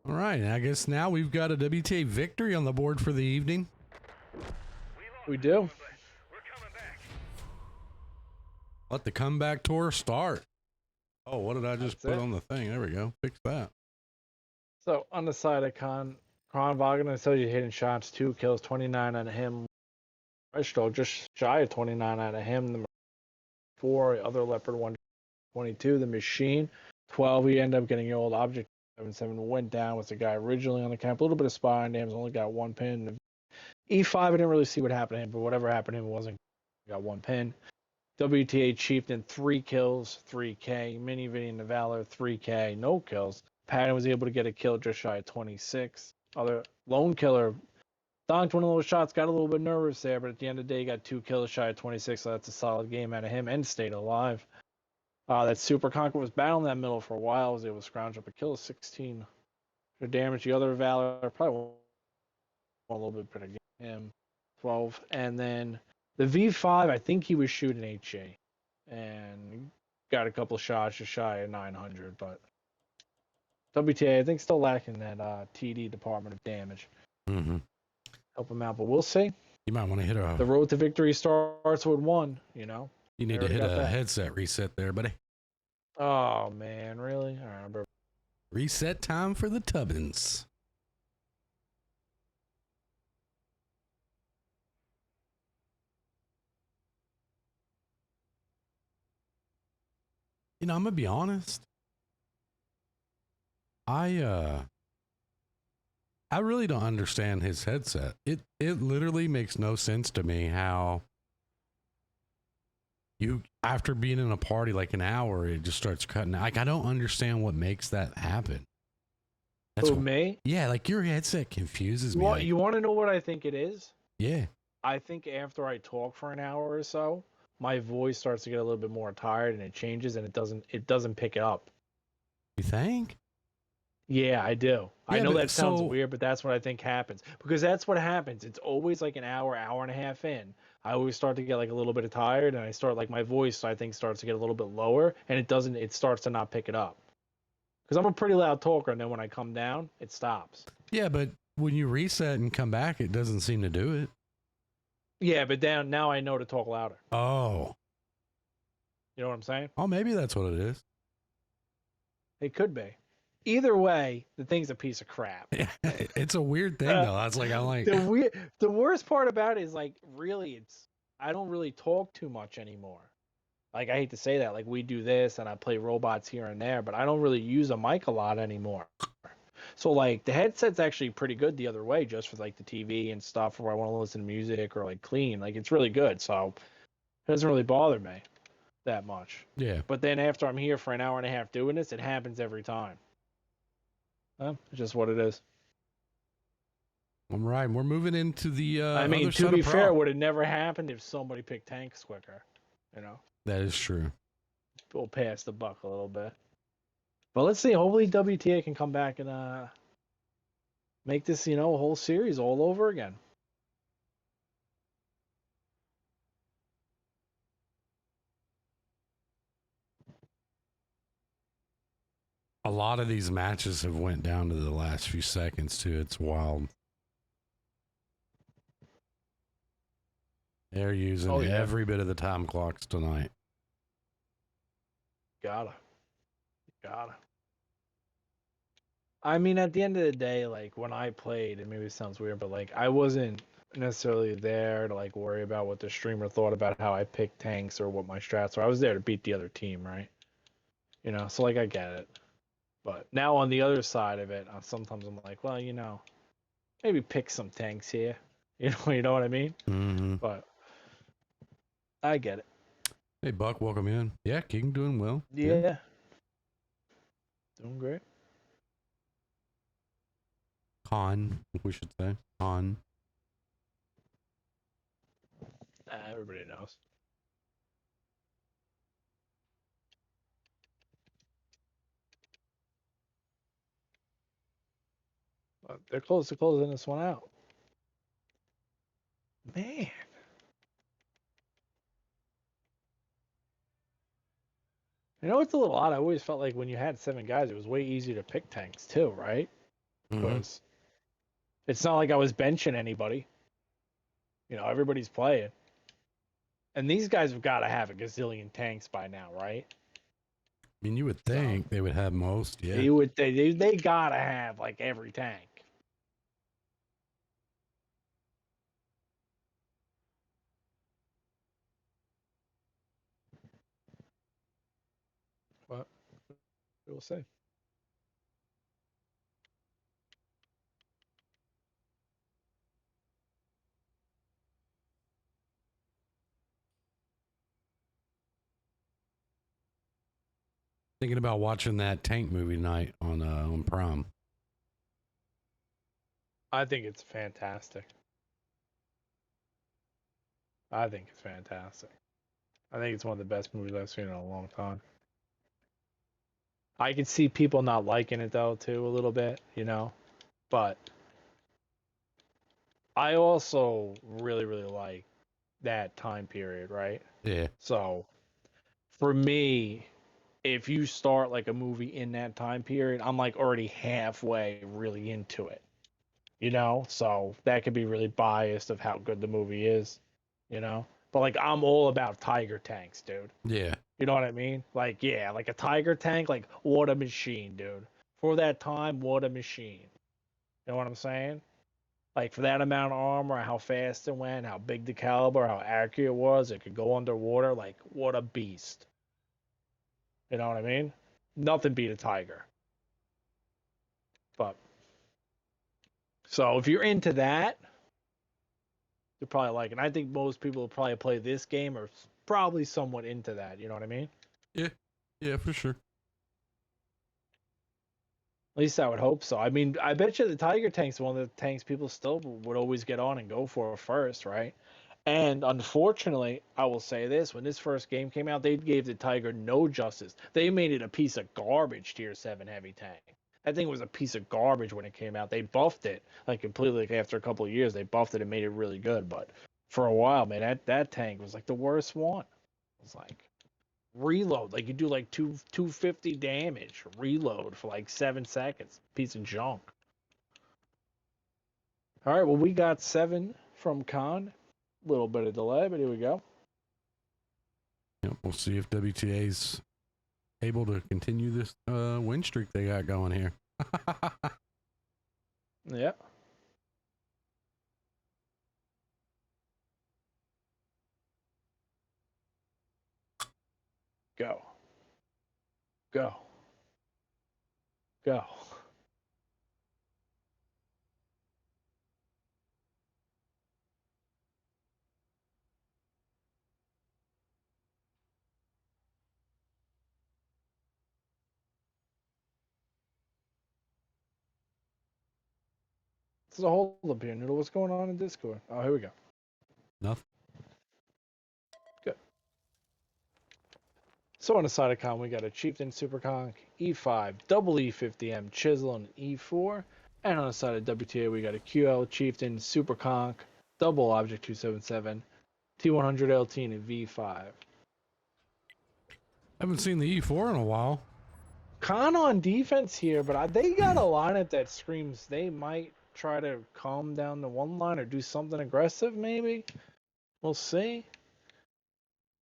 All right, I guess now we've got a WTA victory on the board for the evening. We do. Let the comeback tour start. Oh, what did I just put on the thing? There we go. Fix that. So on the side of Kron Wagner, I told you hitting shots, 2 kills, 29 out of him. Fresh Dog just shy of 29 out of him. The 4 other Leopard 1, 22. The Machine, 12. He ended up getting your old object. 7-7 went down with the guy originally on the camp. A little bit of spine damage, only got 1 pin. E5, I didn't really see what happened to him, but whatever happened to him wasn't. Got 1 pin. WTA Chieftain, 3 kills, 3K. Minivan and the Valor, 3K, no kills. Patton was able to get a kill just shy of 26. Other Lone Killer donked one of those shots, got a little bit nervous there, but at the end of the day, he got 2 kills shy of 26, so that's a solid game out of him and stayed alive. That Super Conqueror was battling that middle for a while, was able to scrounge up a kill of 16. The damage, the other Valor probably won a little bit better game. Him, 12. And then the V5, I think he was shooting HA and got a couple shots just shy of 900, but WTA, I think, still lacking that TD department of damage. Mm-hmm. Help him out, but we'll see. You might want to hit the road to victory starts with 1, you know. You need to hit a headset reset there, buddy. Oh, man, really? All right, bro. Reset time for the Tubbins. You know, I'm gonna be honest. I really don't understand his headset. It literally makes no sense to me how you, after being in a party like an hour, it just starts cutting. Like, I don't understand what makes that happen. That's Who, me? Yeah, like your headset confuses You me. want, Like, you want to know what I think it is? yeah. I think after I talk for an hour or so, my voice starts to get a little bit more tired and it changes and it doesn't pick it up. You think? Yeah, I do. I Yeah, know but that sounds so weird, but that's what I think happens. Because that's what happens. It's always like an hour, hour and a half in. I always start to get like a little bit tired and I start like my voice I think starts to get a little bit lower and it starts to not pick it up. Because I'm a pretty loud talker and then when I come down, it stops. yeah, but when you reset and come back, it doesn't seem to do it. Yeah, but now I know to talk louder. Oh. You know what I'm saying? Oh, maybe that's what it is. It could be. Either way, the thing's a piece of crap. It's a weird thing though. That's like, I'm like, The worst part about it is like really I don't really talk too much anymore. Like I hate to say that, like we do this and I play robots here and there, but I don't really use a mic a lot anymore. So like the headset's actually pretty good the other way, just for like the TV and stuff where I want to listen to music or like clean. Like it's really good, so it doesn't really bother me that much. yeah. But then after I'm here for an hour and a half doing this, it happens every time. It's just what it is. I'm right. We're moving into the I mean, other to side be of fair, it Pro. would have never happened if somebody picked tanks quicker. You know, That is true. we'll pass the buck a little bit. But let's see. Hopefully, WTA can come back and make this, a whole series all over again. A lot of these matches have went down to the last few seconds too. It's wild. They're using every bit of the time clocks tonight. Gotta. I mean, at the end of the day, like when I played, and maybe it sounds weird, but like I wasn't necessarily there to like worry about what the streamer thought about how I picked tanks or what my strats were. I was there to beat the other team, right? So like I get it. But now on the other side of it, sometimes I'm like, well, maybe pick some tanks here. You know what I mean? Mm-hmm. But I get it. Hey, Buck, welcome in. Yeah, King doing well. Yeah. Doing great. Con, we should say. Con. Everybody knows. But they're close to closing this one out. Man. It's a little odd. I always felt like when you had 7 guys, it was way easier to pick tanks too, right? Because it's not like I was benching anybody. Everybody's playing. And these guys have got to have a gazillion tanks by now, right? I mean, you would think they would have most, yeah. They got to have like every tank. But we'll see. Thinking about watching that tank movie tonight on Prime. I think it's fantastic. I think it's fantastic. I think it's one of the best movies I've seen in a long time. I could see people not liking it though too a little bit, but I also really really like that time period, right? Yeah. So for me, if you start like a movie in that time period, I'm like already halfway really into it. So that could be really biased of how good the movie is, But like I'm all about tiger tanks, dude. Yeah. You know what I mean? Like, yeah, like a tiger tank, like what a machine, dude. For that time, what a machine. You know what I'm saying? Like for that amount of armor, how fast it went, how big the caliber, how accurate it was, it could go underwater, like what a beast. You know what I mean? Nothing beat a Tiger. But so if you're into that, you'll probably like it. I think most people will probably play this game or probably somewhat into that. You know what I mean? Yeah. Yeah, for sure. At least I would hope so. I mean, I bet you the Tiger Tank's one of the tanks people still would always get on and go for first, right? And unfortunately, I will say this: when this first game came out, they gave the Tiger no justice. They made it a piece of garbage tier 7 heavy tank. That thing was a piece of garbage when it came out. They buffed it like completely. Like after a couple of years, they buffed it and made it really good. But for a while, man, that tank was like the worst one. It was like reload, like you do like 250 damage, reload for like 7 seconds. Piece of junk. All right, well, we got 7 from Khan. Little bit of delay, but here we go. Yep, we'll see if WTA's able to continue this win streak they got going here. Yeah. Go. Go. Go. This is a hold up here, Noodle. What's going on in Discord? Oh, here we go. Nothing. Good. So on the side of Con, we got a Chieftain Superconch, E5, double E50M, Chisel, and E4. And on the side of WTA, we got a QL Chieftain Superconch, double Object 277, T100 LT, and a V5. Haven't seen the E4 in a while. Con on defense here, but they got a lineup that screams they might try to calm down the one line or do something aggressive, maybe. We'll see.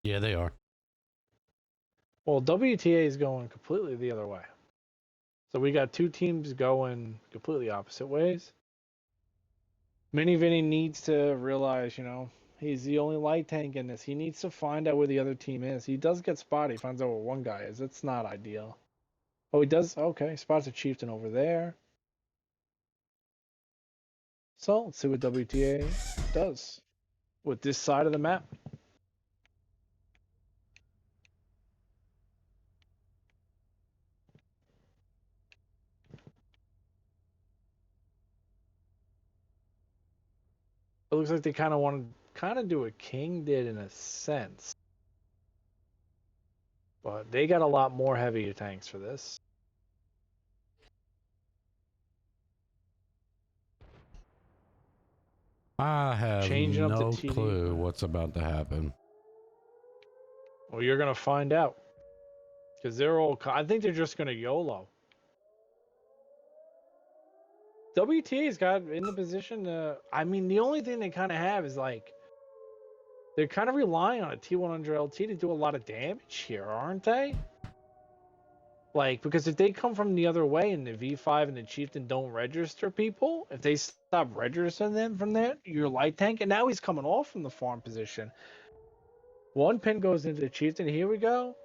Yeah, they are. Well, WTA is going completely the other way. So we got 2 teams going completely opposite ways. Mini Vinny needs to realize, he's the only light tank in this. He needs to find out where the other team is. He does get spotted. He finds out where one guy is. It's not ideal. Oh, he does? Okay, spots a Chieftain over there. So let's see what WTA does with this side of the map. It looks like they kind of want to do what King did in a sense. But they got a lot more heavier tanks for this. I have Changing up the no TD. clue what's about to happen. Well, you're going to find out. Because I think they're just going to YOLO. WTA's got in the position to, I mean, the only thing they kind of have is like, they're kind of relying on a T100 LT to do a lot of damage here, aren't they? Like, because if they come from the other way and the V5 and the Chieftain don't register people, if they stop registering them from there, your light tank, and now he's coming off from the farm position. 1 pin goes into the Chieftain. Here we go.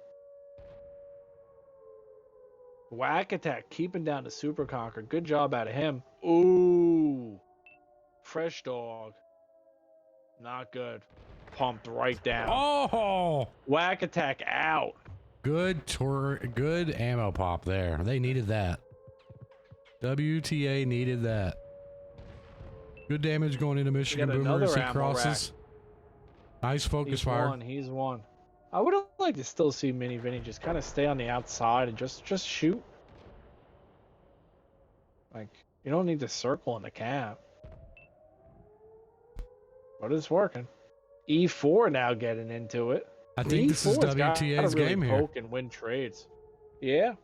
Whack attack, keeping down the Super Conquer. Good job out of him. Ooh. Fresh dog. Not good. Pumped right down. Oh! Whack attack out. Good ammo pop there. They needed that. WTA needed that. Good damage going into Michigan Boomer as he crosses. Nice focus fire. He's one. I would like to still see Mini Vinny just kind of stay on the outside and just shoot. Like, you don't need to circle in the cap. But it's working. E4 now getting into it. I think this is WTA's really game here. Poke and win trades. Yeah.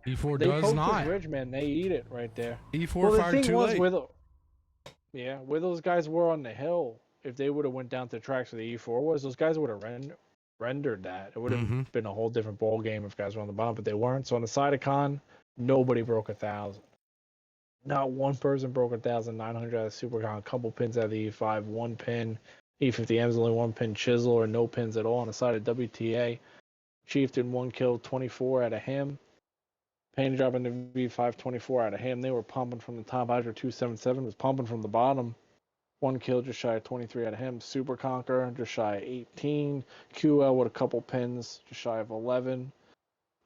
E4 They does poke not. this ridge, man. They eat it right there. E4 fired too late. Where those guys were on the hill, if they would have went down to the tracks where the E4 was, those guys would have rendered that. It would have been a whole different ball game if guys were on the bottom, but they weren't. So on the side of Con, nobody broke 1,000. Not one person broke 1,900 out of Super Con. A couple pins out of the E5, 1 pin. E50M's only 1-pin chisel or no pins at all on the side of WTA. Chieftain 1 kill 24 out of him. Pain drop in the V5 24 out of him. They were pumping from the top. Hydra 277 was pumping from the bottom. 1 kill just shy of 23 out of him. Super Conqueror just shy of 18. QL with a couple pins just shy of 11.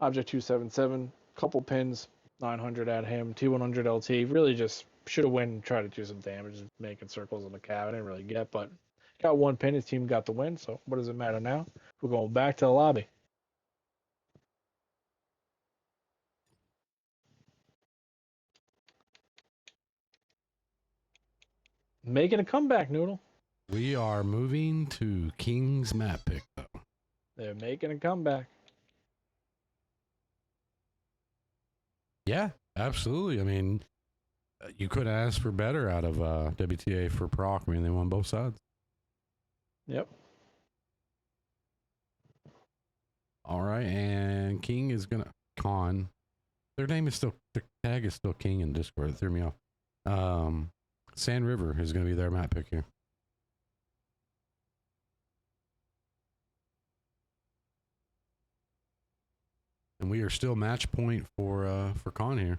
Object 277, couple pins, 900 out of him. T100 LT really just should have went and tried to do some damage, making circles in the cab. I didn't really get, but got 1 pin. His team got the win. So what does it matter now? We're going back to the lobby. Making a comeback, Noodle. We are moving to King's map pick, though. They're making a comeback. Yeah, absolutely. I mean, you couldn't ask for better out of WTA for Proc. I mean, they won both sides. Yep. All right, and King is gonna Con. Their name is still, the tag is still King in Discord. It threw me off. Sand River is gonna be their map pick here. And we are still match point for Con here.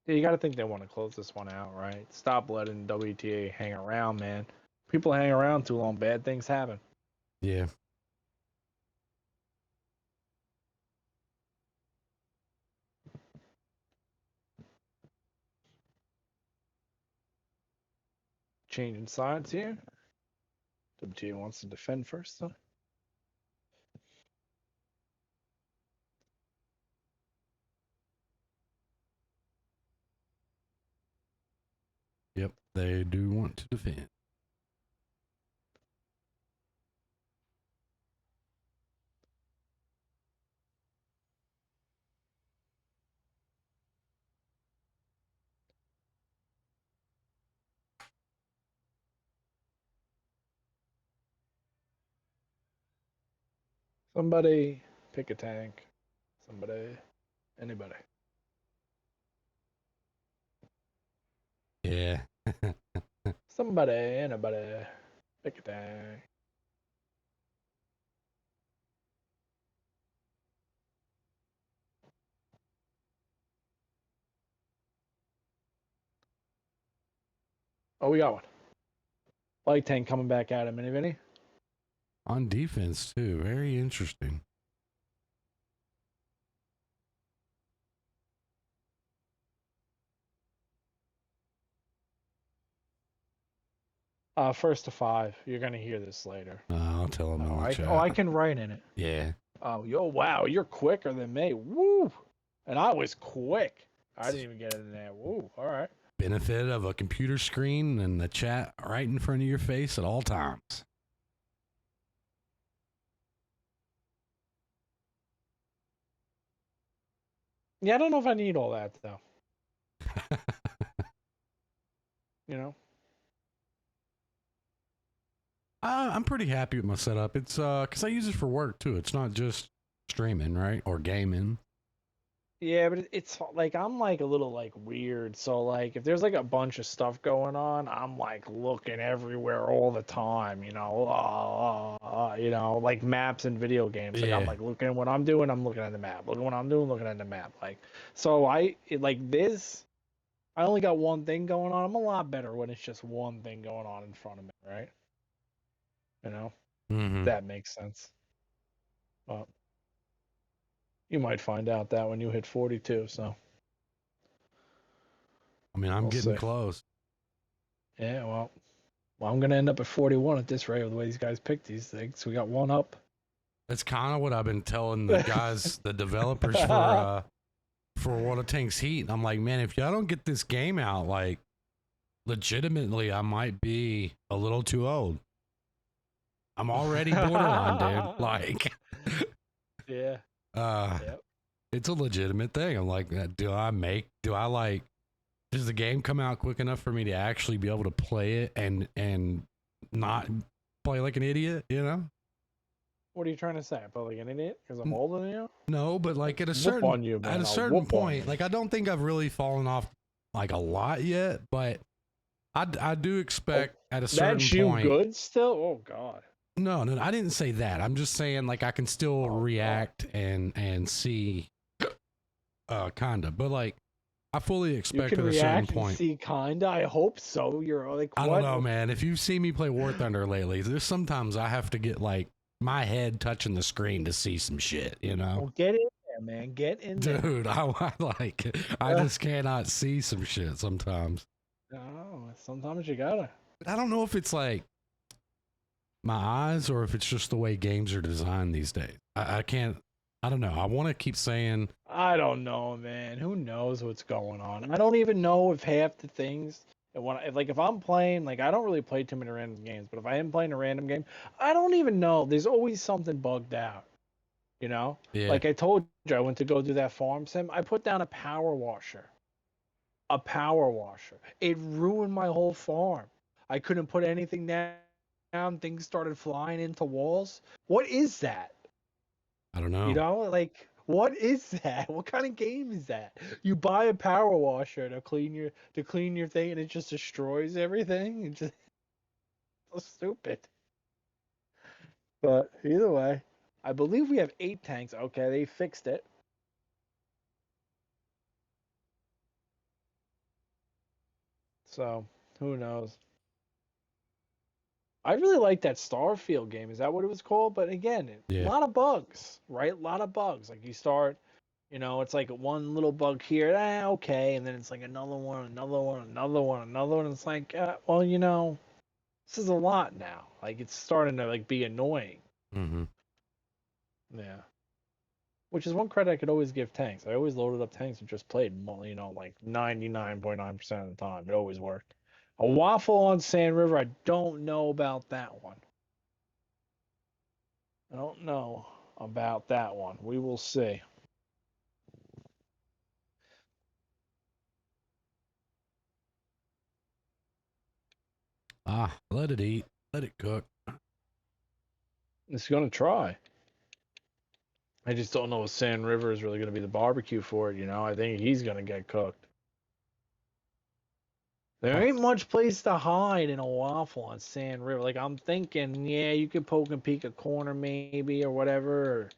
Yeah, you got to think they want to close this one out, right? Stop letting WTA hang around, man. People hang around too long, bad things happen. Yeah. Changing sides here. WTA wants to defend first, though. Yep, they do want to defend. Somebody pick a tank. Somebody, anybody. Yeah. Somebody, anybody, pick a tank. Oh, we got one. Light tank coming back at him, Vinny. On defense, too. Very interesting. First to 5. You're gonna hear this later. I'll tell him. I can write in it. Yeah. Oh, yo, wow, you're quicker than me. Woo! And I was quick. I didn't even get it in there. Woo! All right. Benefit of a computer screen and the chat right in front of your face at all times. Yeah, I don't know if I need all that though. You know. I'm pretty happy with my setup. It's because I use it for work too. It's not just streaming, right, or gaming. Yeah, but it's like I'm like a little like weird. So like if there's like a bunch of stuff going on, I'm like looking everywhere all the time. You know, like maps and video games. Like I'm like looking at what I'm doing. I'm looking at the map. Looking at what I'm doing. Looking at the map. Like so like this. I only got one thing going on. I'm a lot better when it's just one thing going on in front of me, right? You know, that makes sense. But you might find out that when you hit 42. So, I mean, I'm getting close. Yeah, well, I'm gonna end up at 41 at this rate with the way these guys pick these things. We got one up. That's kind of what I've been telling the guys, the developers for World of Tanks Heat. I'm like, man, if y'all don't get this game out, like, legitimately, I might be a little too old. I'm already borderline, dude. Like, yeah. It's a legitimate thing. I'm like, does the game come out quick enough for me to actually be able to play it and not play like an idiot, you know? What are you trying to say? I felt like an idiot because I'm older than you? No, but like at a Whoop on you, man. I'll certain whoop on point, you. like I don't think I've really fallen off like a lot yet, but I do expect at a certain That's you point. good still? Oh, God. No, I didn't say that. I'm just saying like I can still Oh, react and see kinda, but like I fully You expect can at a certain react and point. see, kinda. I hope so. You're like, I what? don't know, man. If you've seen me play War Thunder lately, there's sometimes I have to get like my head touching the screen to see some shit, you know? Well, get in there, man. Get in there. Dude, I just cannot see some shit sometimes. No, sometimes you gotta. But I don't know if it's like my eyes or if it's just the way games are designed these days. I can't, I don't know. I want to keep saying, I don't know, man. Who knows what's going on? I don't even know if half the things. If I'm playing, like I don't really play too many random games, but if I am playing a random game, I don't even know. There's always something bugged out. You know, yeah, like I told you, I went to go do that farm sim. I put down a power washer. A power washer. It ruined my whole farm. I couldn't put anything down. Things started flying into walls. What is that? I don't know. You know, like what is that? What kind of game is that? You buy a power washer to clean your thing, and it just destroys everything. It's just so stupid. But either way, I believe we have 8 tanks. Okay, they fixed it. So who knows? I really like that Starfield game. Is that what it was called? But again, a Yeah. lot of bugs, right? A lot of bugs. Like you start, it's like one little bug here, okay, and then it's like another one, another one, another one, another one. It's like, well, this is a lot now. Like it's starting to like be annoying. Mm-hmm. Yeah. Which is one credit I could always give tanks. I always loaded up tanks and just played, like 99.9% of the time. It always worked. A waffle on Sand River, I don't know about that one. I don't know about that one. We will see. Let it eat. Let it cook. It's going to try. I just don't know if Sand River is really going to be the barbecue for it, I think he's going to get cooked. There ain't much place to hide in a waffle on Sand River. Like, I'm thinking, yeah, you could poke and peek a corner maybe or whatever. Or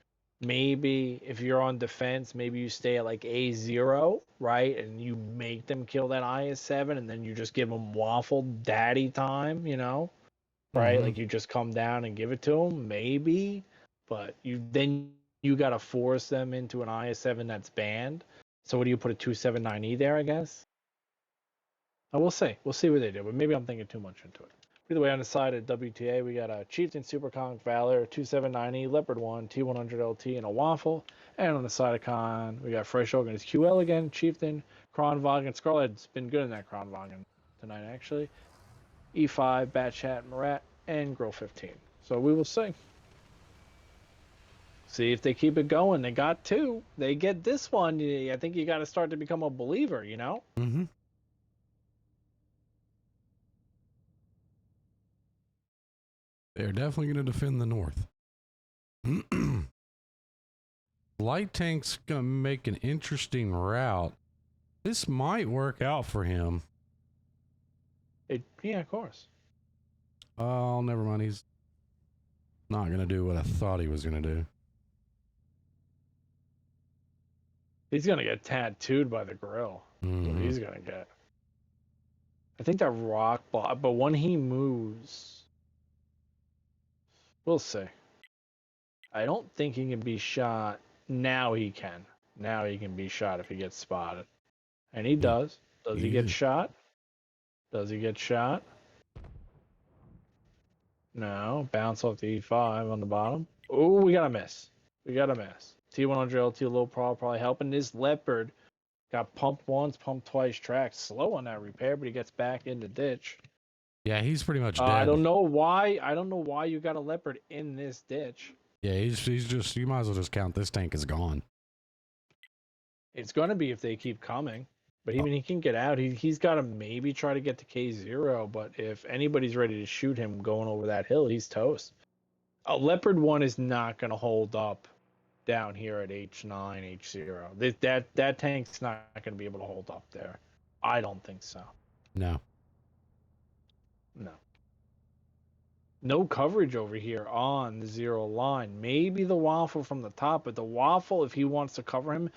maybe if you're on defense, maybe you stay at like A0, right? And you make them kill that IS-7 and then you just give them waffle daddy time, right? Mhm. Like you just come down and give it to them, maybe. But you got to force them into an IS-7 that's banned. So what do you put a 279E there, I guess? We'll see. We'll see what they do, but maybe I'm thinking too much into it. Either way, on the side of WTA, we got a Chieftain Super Conk Valor, 279E, Leopard 1, T100 LT, and a Waffle. And on the side of Con, we got Fresh Oak and his QL again, Chieftain, Kronwagen. Scarlet's been good in that Kronwagen tonight, actually. E5, Batchat, Marat, and Grill 15. So we will see. See if they keep it going. They got 2. They get this one. I think you got to start to become a believer, Mm-hmm. They're definitely going to defend the north. Light Tank's going to make an interesting route. This might work out for him. Yeah, of course. Oh, never mind. He's not going to do what I thought he was going to do. He's going to get tattooed by the grill. That's what he's going to get. I think that rock block, but when he moves, we'll see. I don't think he can be shot. Now he can. Now he can be shot if he gets spotted. And he does. Does he get shot? Does he get shot? No. Bounce off the E5 on the bottom. Oh, we got a miss. We got a miss. T100 LT low probably helping. This Leopard got pumped once, pumped twice, tracked. Slow on that repair, but he gets back in the ditch. Yeah, he's pretty much dead. I don't know why. I don't know why you got a Leopard in this ditch. Yeah, he's just. You might as well just count this tank is gone. It's gonna be if they keep coming. But even he can get out. He's got to maybe try to get to K0. But if anybody's ready to shoot him going over that hill, he's toast. A Leopard 1 is not going to hold up down here at H9, H0. That tank's not going to be able to hold up there. I don't think so. No. No. No coverage over here on the 0 line. Maybe the Waffle from the top, but the Waffle, if he wants to cover him,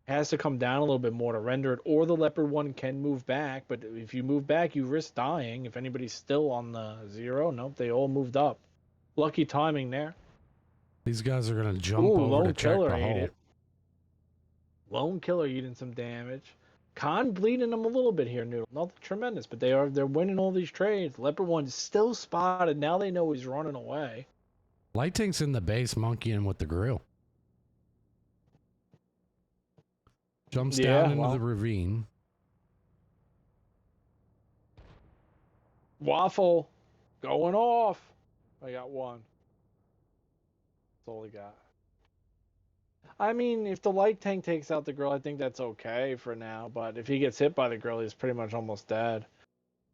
has to come down a little bit more to render it, or the Leopard 1 can move back, but if you move back, you risk dying. If anybody's still on the 0, nope, they all moved up. Lucky timing there. These guys are going to jump Ooh, over Lone to check Killer the ate hole. it. Lone Killer eating some damage. Khan bleeding them a little bit here, Noodle. Nothing tremendous, but they're winning all these trades. Leopard 1's still spotted. Now they know he's running away. Light tank's in the base monkeying with the grill. Jumps down into the ravine. Waffle going off. I got one. That's all he got. I mean, if the light tank takes out the grill, I think that's okay for now. But if he gets hit by the grill, he's pretty much almost dead.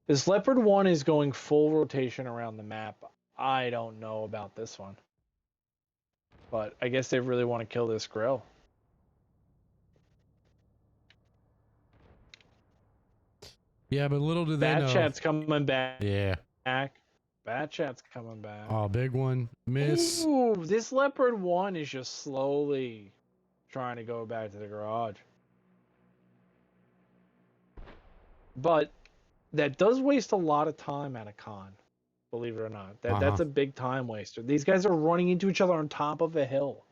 This Leopard 1 is going full rotation around the map. I don't know about this one. But I guess they really want to kill this grill. Yeah, but little do they know. Batchat's coming back. Yeah. Batchat's coming back. Oh, big one. Miss. Ooh, this Leopard 1 is just slowly trying to go back to the garage. But that does waste a lot of time at a con, believe it or not. That's a big time waster. These guys are running into each other on top of a hill.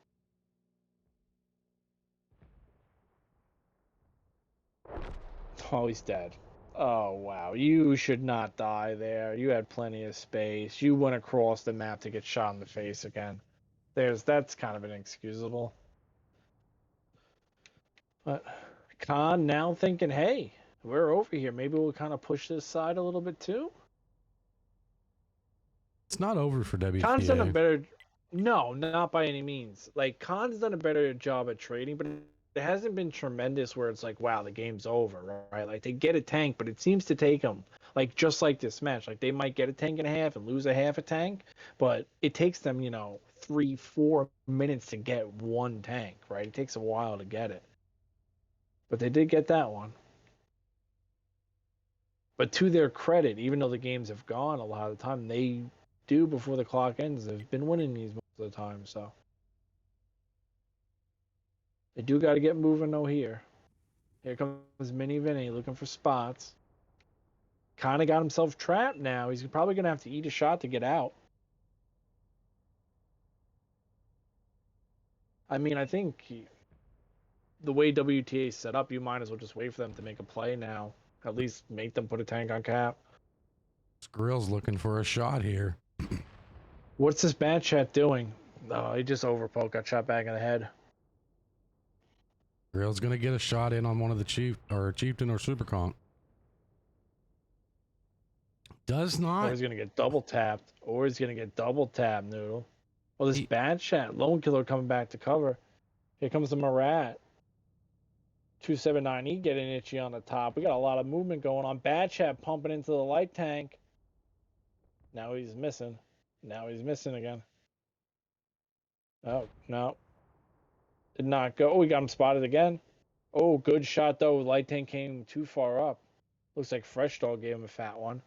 Oh, he's dead. Oh, wow. You should not die there. You had plenty of space. You went across the map to get shot in the face again. That's kind of inexcusable. But Khan now thinking, hey, we're over here. Maybe we'll kind of push this side a little bit too. It's not over for WTA. Khan's done a better... No, not by any means. Like, Khan's done a better job at trading, but it hasn't been tremendous where it's like, wow, the game's over, right? Like, they get a tank, but it seems to take them, like, just like this match. Like, they might get a tank and a half and lose a half a tank, but it takes them, 3-4 minutes to get one tank, right? It takes a while to get it. But they did get that one. But to their credit, even though the games have gone a lot of the time, they do before the clock ends. They've been winning these most of the time, so. They do got to get moving though here. Here comes Mini Vinny looking for spots. Kind of got himself trapped now. He's probably going to have to eat a shot to get out. I mean, I think the way WTA is set up, you might as well just wait for them to make a play now. At least make them put a tank on cap. This grill's looking for a shot here. What's this bad chat doing? Oh, he just overpoked, got shot back in the head. Grill's gonna get a shot in on one of the chieftain or super conch. Does not. Or he's gonna get double tapped. Noodle. Well, this bad chat, Lone Killer coming back to cover. Here comes the Marat. 279E getting itchy on the top. We got a lot of movement going on. Bad chat pumping into the light tank. Now he's missing. Again. Oh, no. Did not go. Oh, we got him spotted again. Oh, good shot, though. Light tank came too far up. Looks like Fresh Dog gave him a fat one.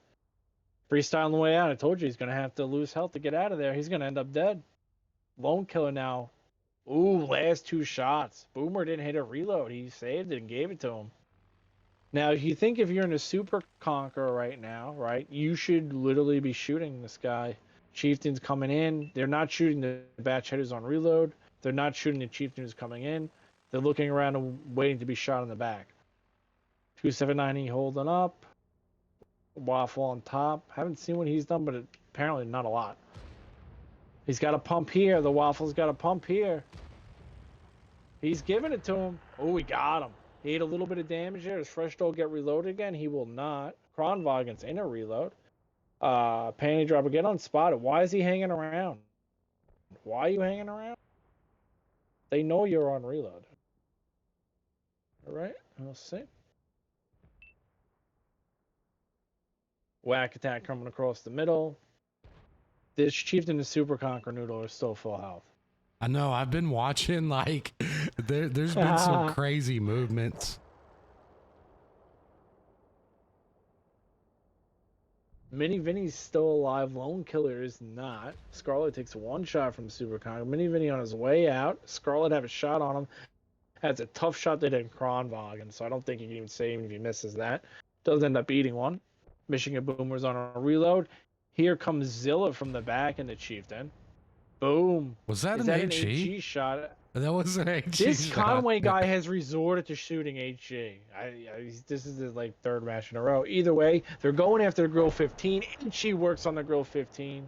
Freestyling the way out. I told you he's going to have to lose health to get out of there. He's going to end up dead. Lone Killer now. Ooh, last two shots. Boomer didn't hit a reload. He saved it and gave it to him. Now, you think if you're in a Super Conqueror right now, right, you should literally be shooting this guy. Chieftain's coming in. They're not shooting the batch headers on reload. They're not shooting the Chieftain who's coming in. They're looking around and waiting to be shot in the back. 279E holding up. Waffle on top. Haven't seen what he's done, but apparently not a lot. He's got a pump here. The Waffle's got a pump here. He's giving it to him. Oh, we got him. He ate a little bit of damage there. Does Fresh Dog get reloaded again? He will not. Kronwagen's in a reload. Panty Dropper, get unspotted. Why is he hanging around? Why are you hanging around? They know you're on reload. All right, we'll see. Whack attack coming across the middle. This Chieftain and Super Conquer Noodle are still full health. I know. I've been watching, like, there's been some crazy movements. Mini Vinny's still alive. Lone Killer is not. Scarlet takes one shot from Super Conquer. Mini Vinny on his way out. Scarlet have a shot on him. Has a tough shot that hit Kronwagen, so I don't think he can even save him if he misses that. Does end up eating one. Michigan Boomer's on a reload. Here comes Zilla from the back in the Chieftain. Boom. Was that Is an that HE? an HE shot? That was an HE This shot. Conway guy has resorted to shooting HE. This is his like third match in a row. Either way, they're going after the Grill 15. HE works on the Grill 15.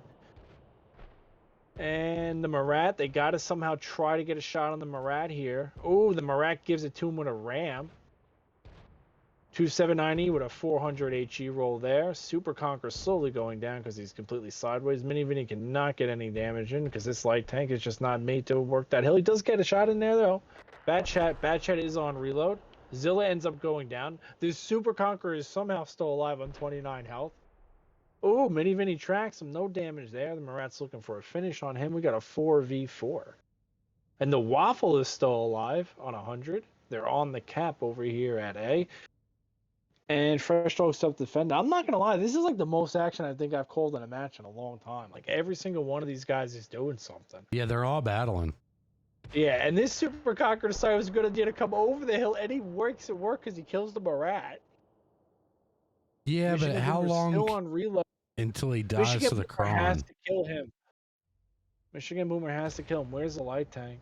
And the Marat, they got to somehow try to get a shot on the Marat here. Oh, the Marat gives it to him with a ram. 279E with a 400 HE roll there. Super Conquer slowly going down because he's completely sideways. Mini Vinny cannot get any damage in because this light tank is just not made to work that hill. He does get a shot in there though. Bad Chat is on reload. Zilla ends up going down. This Super Conquer is somehow still alive on 29 health. Oh, Mini Vinny tracks him. No damage there. The Marat's looking for a finish on him. We got a 4v4. And the Waffle is still alive on 100. They're on the cap over here at A. And Fresh Dog self-defend. I'm not going to lie. This is like the most action I think I've called in a match in a long time. Like every single one of these guys is doing something. Yeah, they're all battling. Yeah, and this Super Conquer decided it was a good idea to come over the hill, and he works it work because he kills the Marat. Yeah, Michigan but how Boomer's long still on reload. until he dies Michigan to the Boomer has Kron? to kill him. Michigan Boomer has to kill him. Where's the light tank?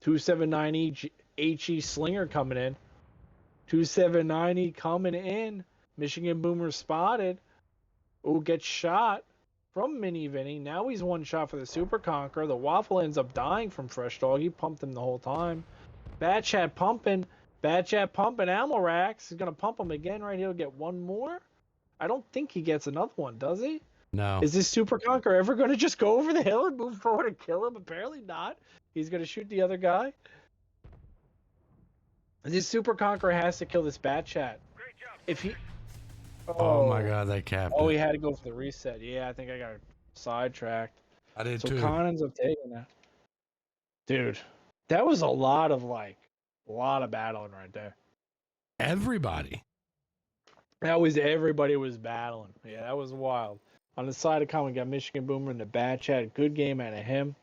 .279E HE Slinger coming in. 279E coming in. Michigan Boomer spotted. Oh, gets shot from Mini Vinny. Now he's one shot for the Super Conquer. The Waffle ends up dying from Fresh Dog. He pumped him the whole time. Bad Chat pumping. Bad Chat pumping. Amarax is going to pump him again right here. He'll get one more. I don't think he gets another one, does he? No. Is this Super Conquer ever going to just go over the hill and move forward and kill him? Apparently not. He's going to shoot the other guy. This Super Conqueror has to kill this Bat Chat. If he... Oh my god, they capped Oh, it. he had to go for the reset. Yeah, I think I got sidetracked. I did So too. Con ends up taking that. Dude, that was a lot of battling right there. Everybody. That was everybody was battling. Yeah, that was wild. On the side of Con, we got Michigan Boomer and the Bat Chat. Good game out of him.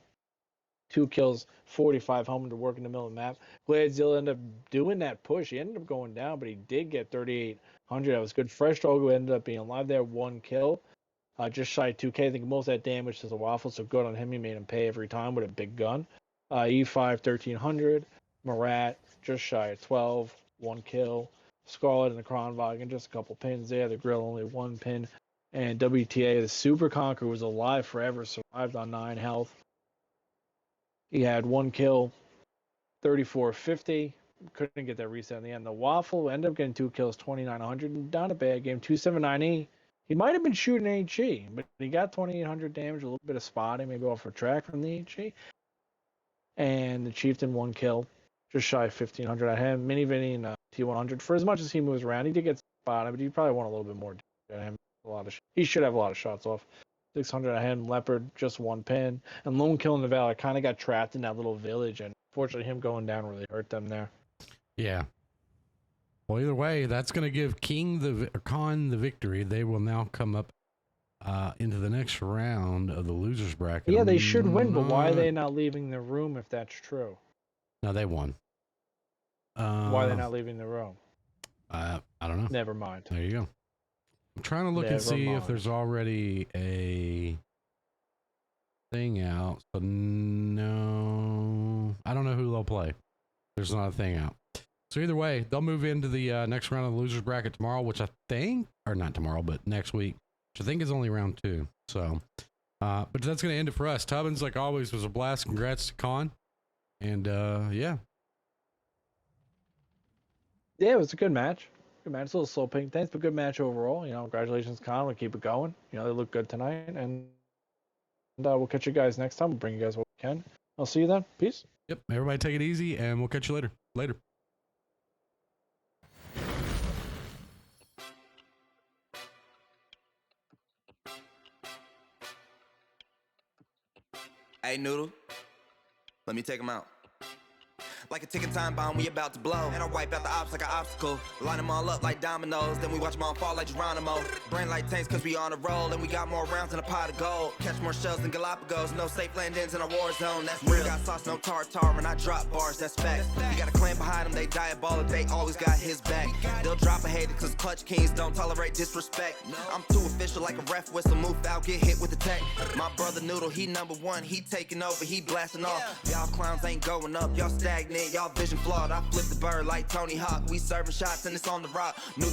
2 kills, 45 home to work in the middle of the map. Gladzilla ended up doing that push. He ended up going down, but he did get 3,800. That was good. Fresh Dog, who ended up being alive there, 1 kill. Just shy of 2K. I think most of that damage to the Waffle, so good on him. He made him pay every time with a big gun. E5, 1,300. Marat, just shy of 12, 1 kill. Scarlet and the Kronwagen, just a couple pins there. The Grill, only 1 pin. And WTA, the Super Conquer, was alive forever, survived on 9 health. He had 1 kill, 3450. Couldn't get that reset in the end. The Waffle ended up getting 2 kills, 2,900. Not a bad game. 279E. He might have been shooting HE, but he got 2,800 damage, a little bit of spotting, maybe off a track from the HE. And the Chieftain, 1 kill, just shy of 1,500. I had Mini Vinny and T100. For as much as he moves around, he did get spotted, but he probably want a little bit more damage him. He should have a lot of shots off. 600 I had Leopard, just 1 pin. And Lone Kill in the Valor kind of got trapped in that little village, and fortunately him going down really hurt them there. Yeah. Well, either way, that's going to give Con the victory. They will now come up into the next round of the losers bracket. Yeah, they should win, but why are they not leaving the room if that's true? No, they won. Why are they not leaving the room? I don't know. Never mind. There you go. I'm trying to look and see if there's already a thing out. So no, I don't know who they'll play. There's not a thing out. So either way, they'll move into the next round of the losers bracket tomorrow, which I think, or not tomorrow, but next week, which I think is only round 2. So, but that's going to end it for us. Tubbins, like always, was a blast. Congrats to Con. And yeah. Yeah, it was a good match. Good match. It's a little slow ping things, but good match overall. You know, congratulations, Con. We'll keep it going. You know, they look good tonight. And we'll catch you guys next time. We'll bring you guys what we can. I'll see you then. Peace. Yep. Everybody take it easy, and we'll catch you later. Later. Hey, Noodle, let me take him out. Like a ticking time bomb, we about to blow. And I wipe out the ops like an obstacle. Line them all up like dominoes. Then we watch them all fall like Geronimo. Brain like tanks cause we on a roll. And we got more rounds than a pot of gold. Catch more shells than Galapagos. No safe landings in a war zone, that's real. Got sauce, no tartar, and I drop bars, that's fact. You got a clan behind them, they diabolic, they always got his back. They'll drop a hater cause clutch kings don't tolerate disrespect. I'm too official like a ref whistle, move foul, get hit with the tech. My brother Noodle, he number one, he taking over, he blasting off. Y'all clowns ain't going up, y'all stagnant, y'all vision flawed. I flip the bird like Tony Hawk, we serving shots and it's on the rock.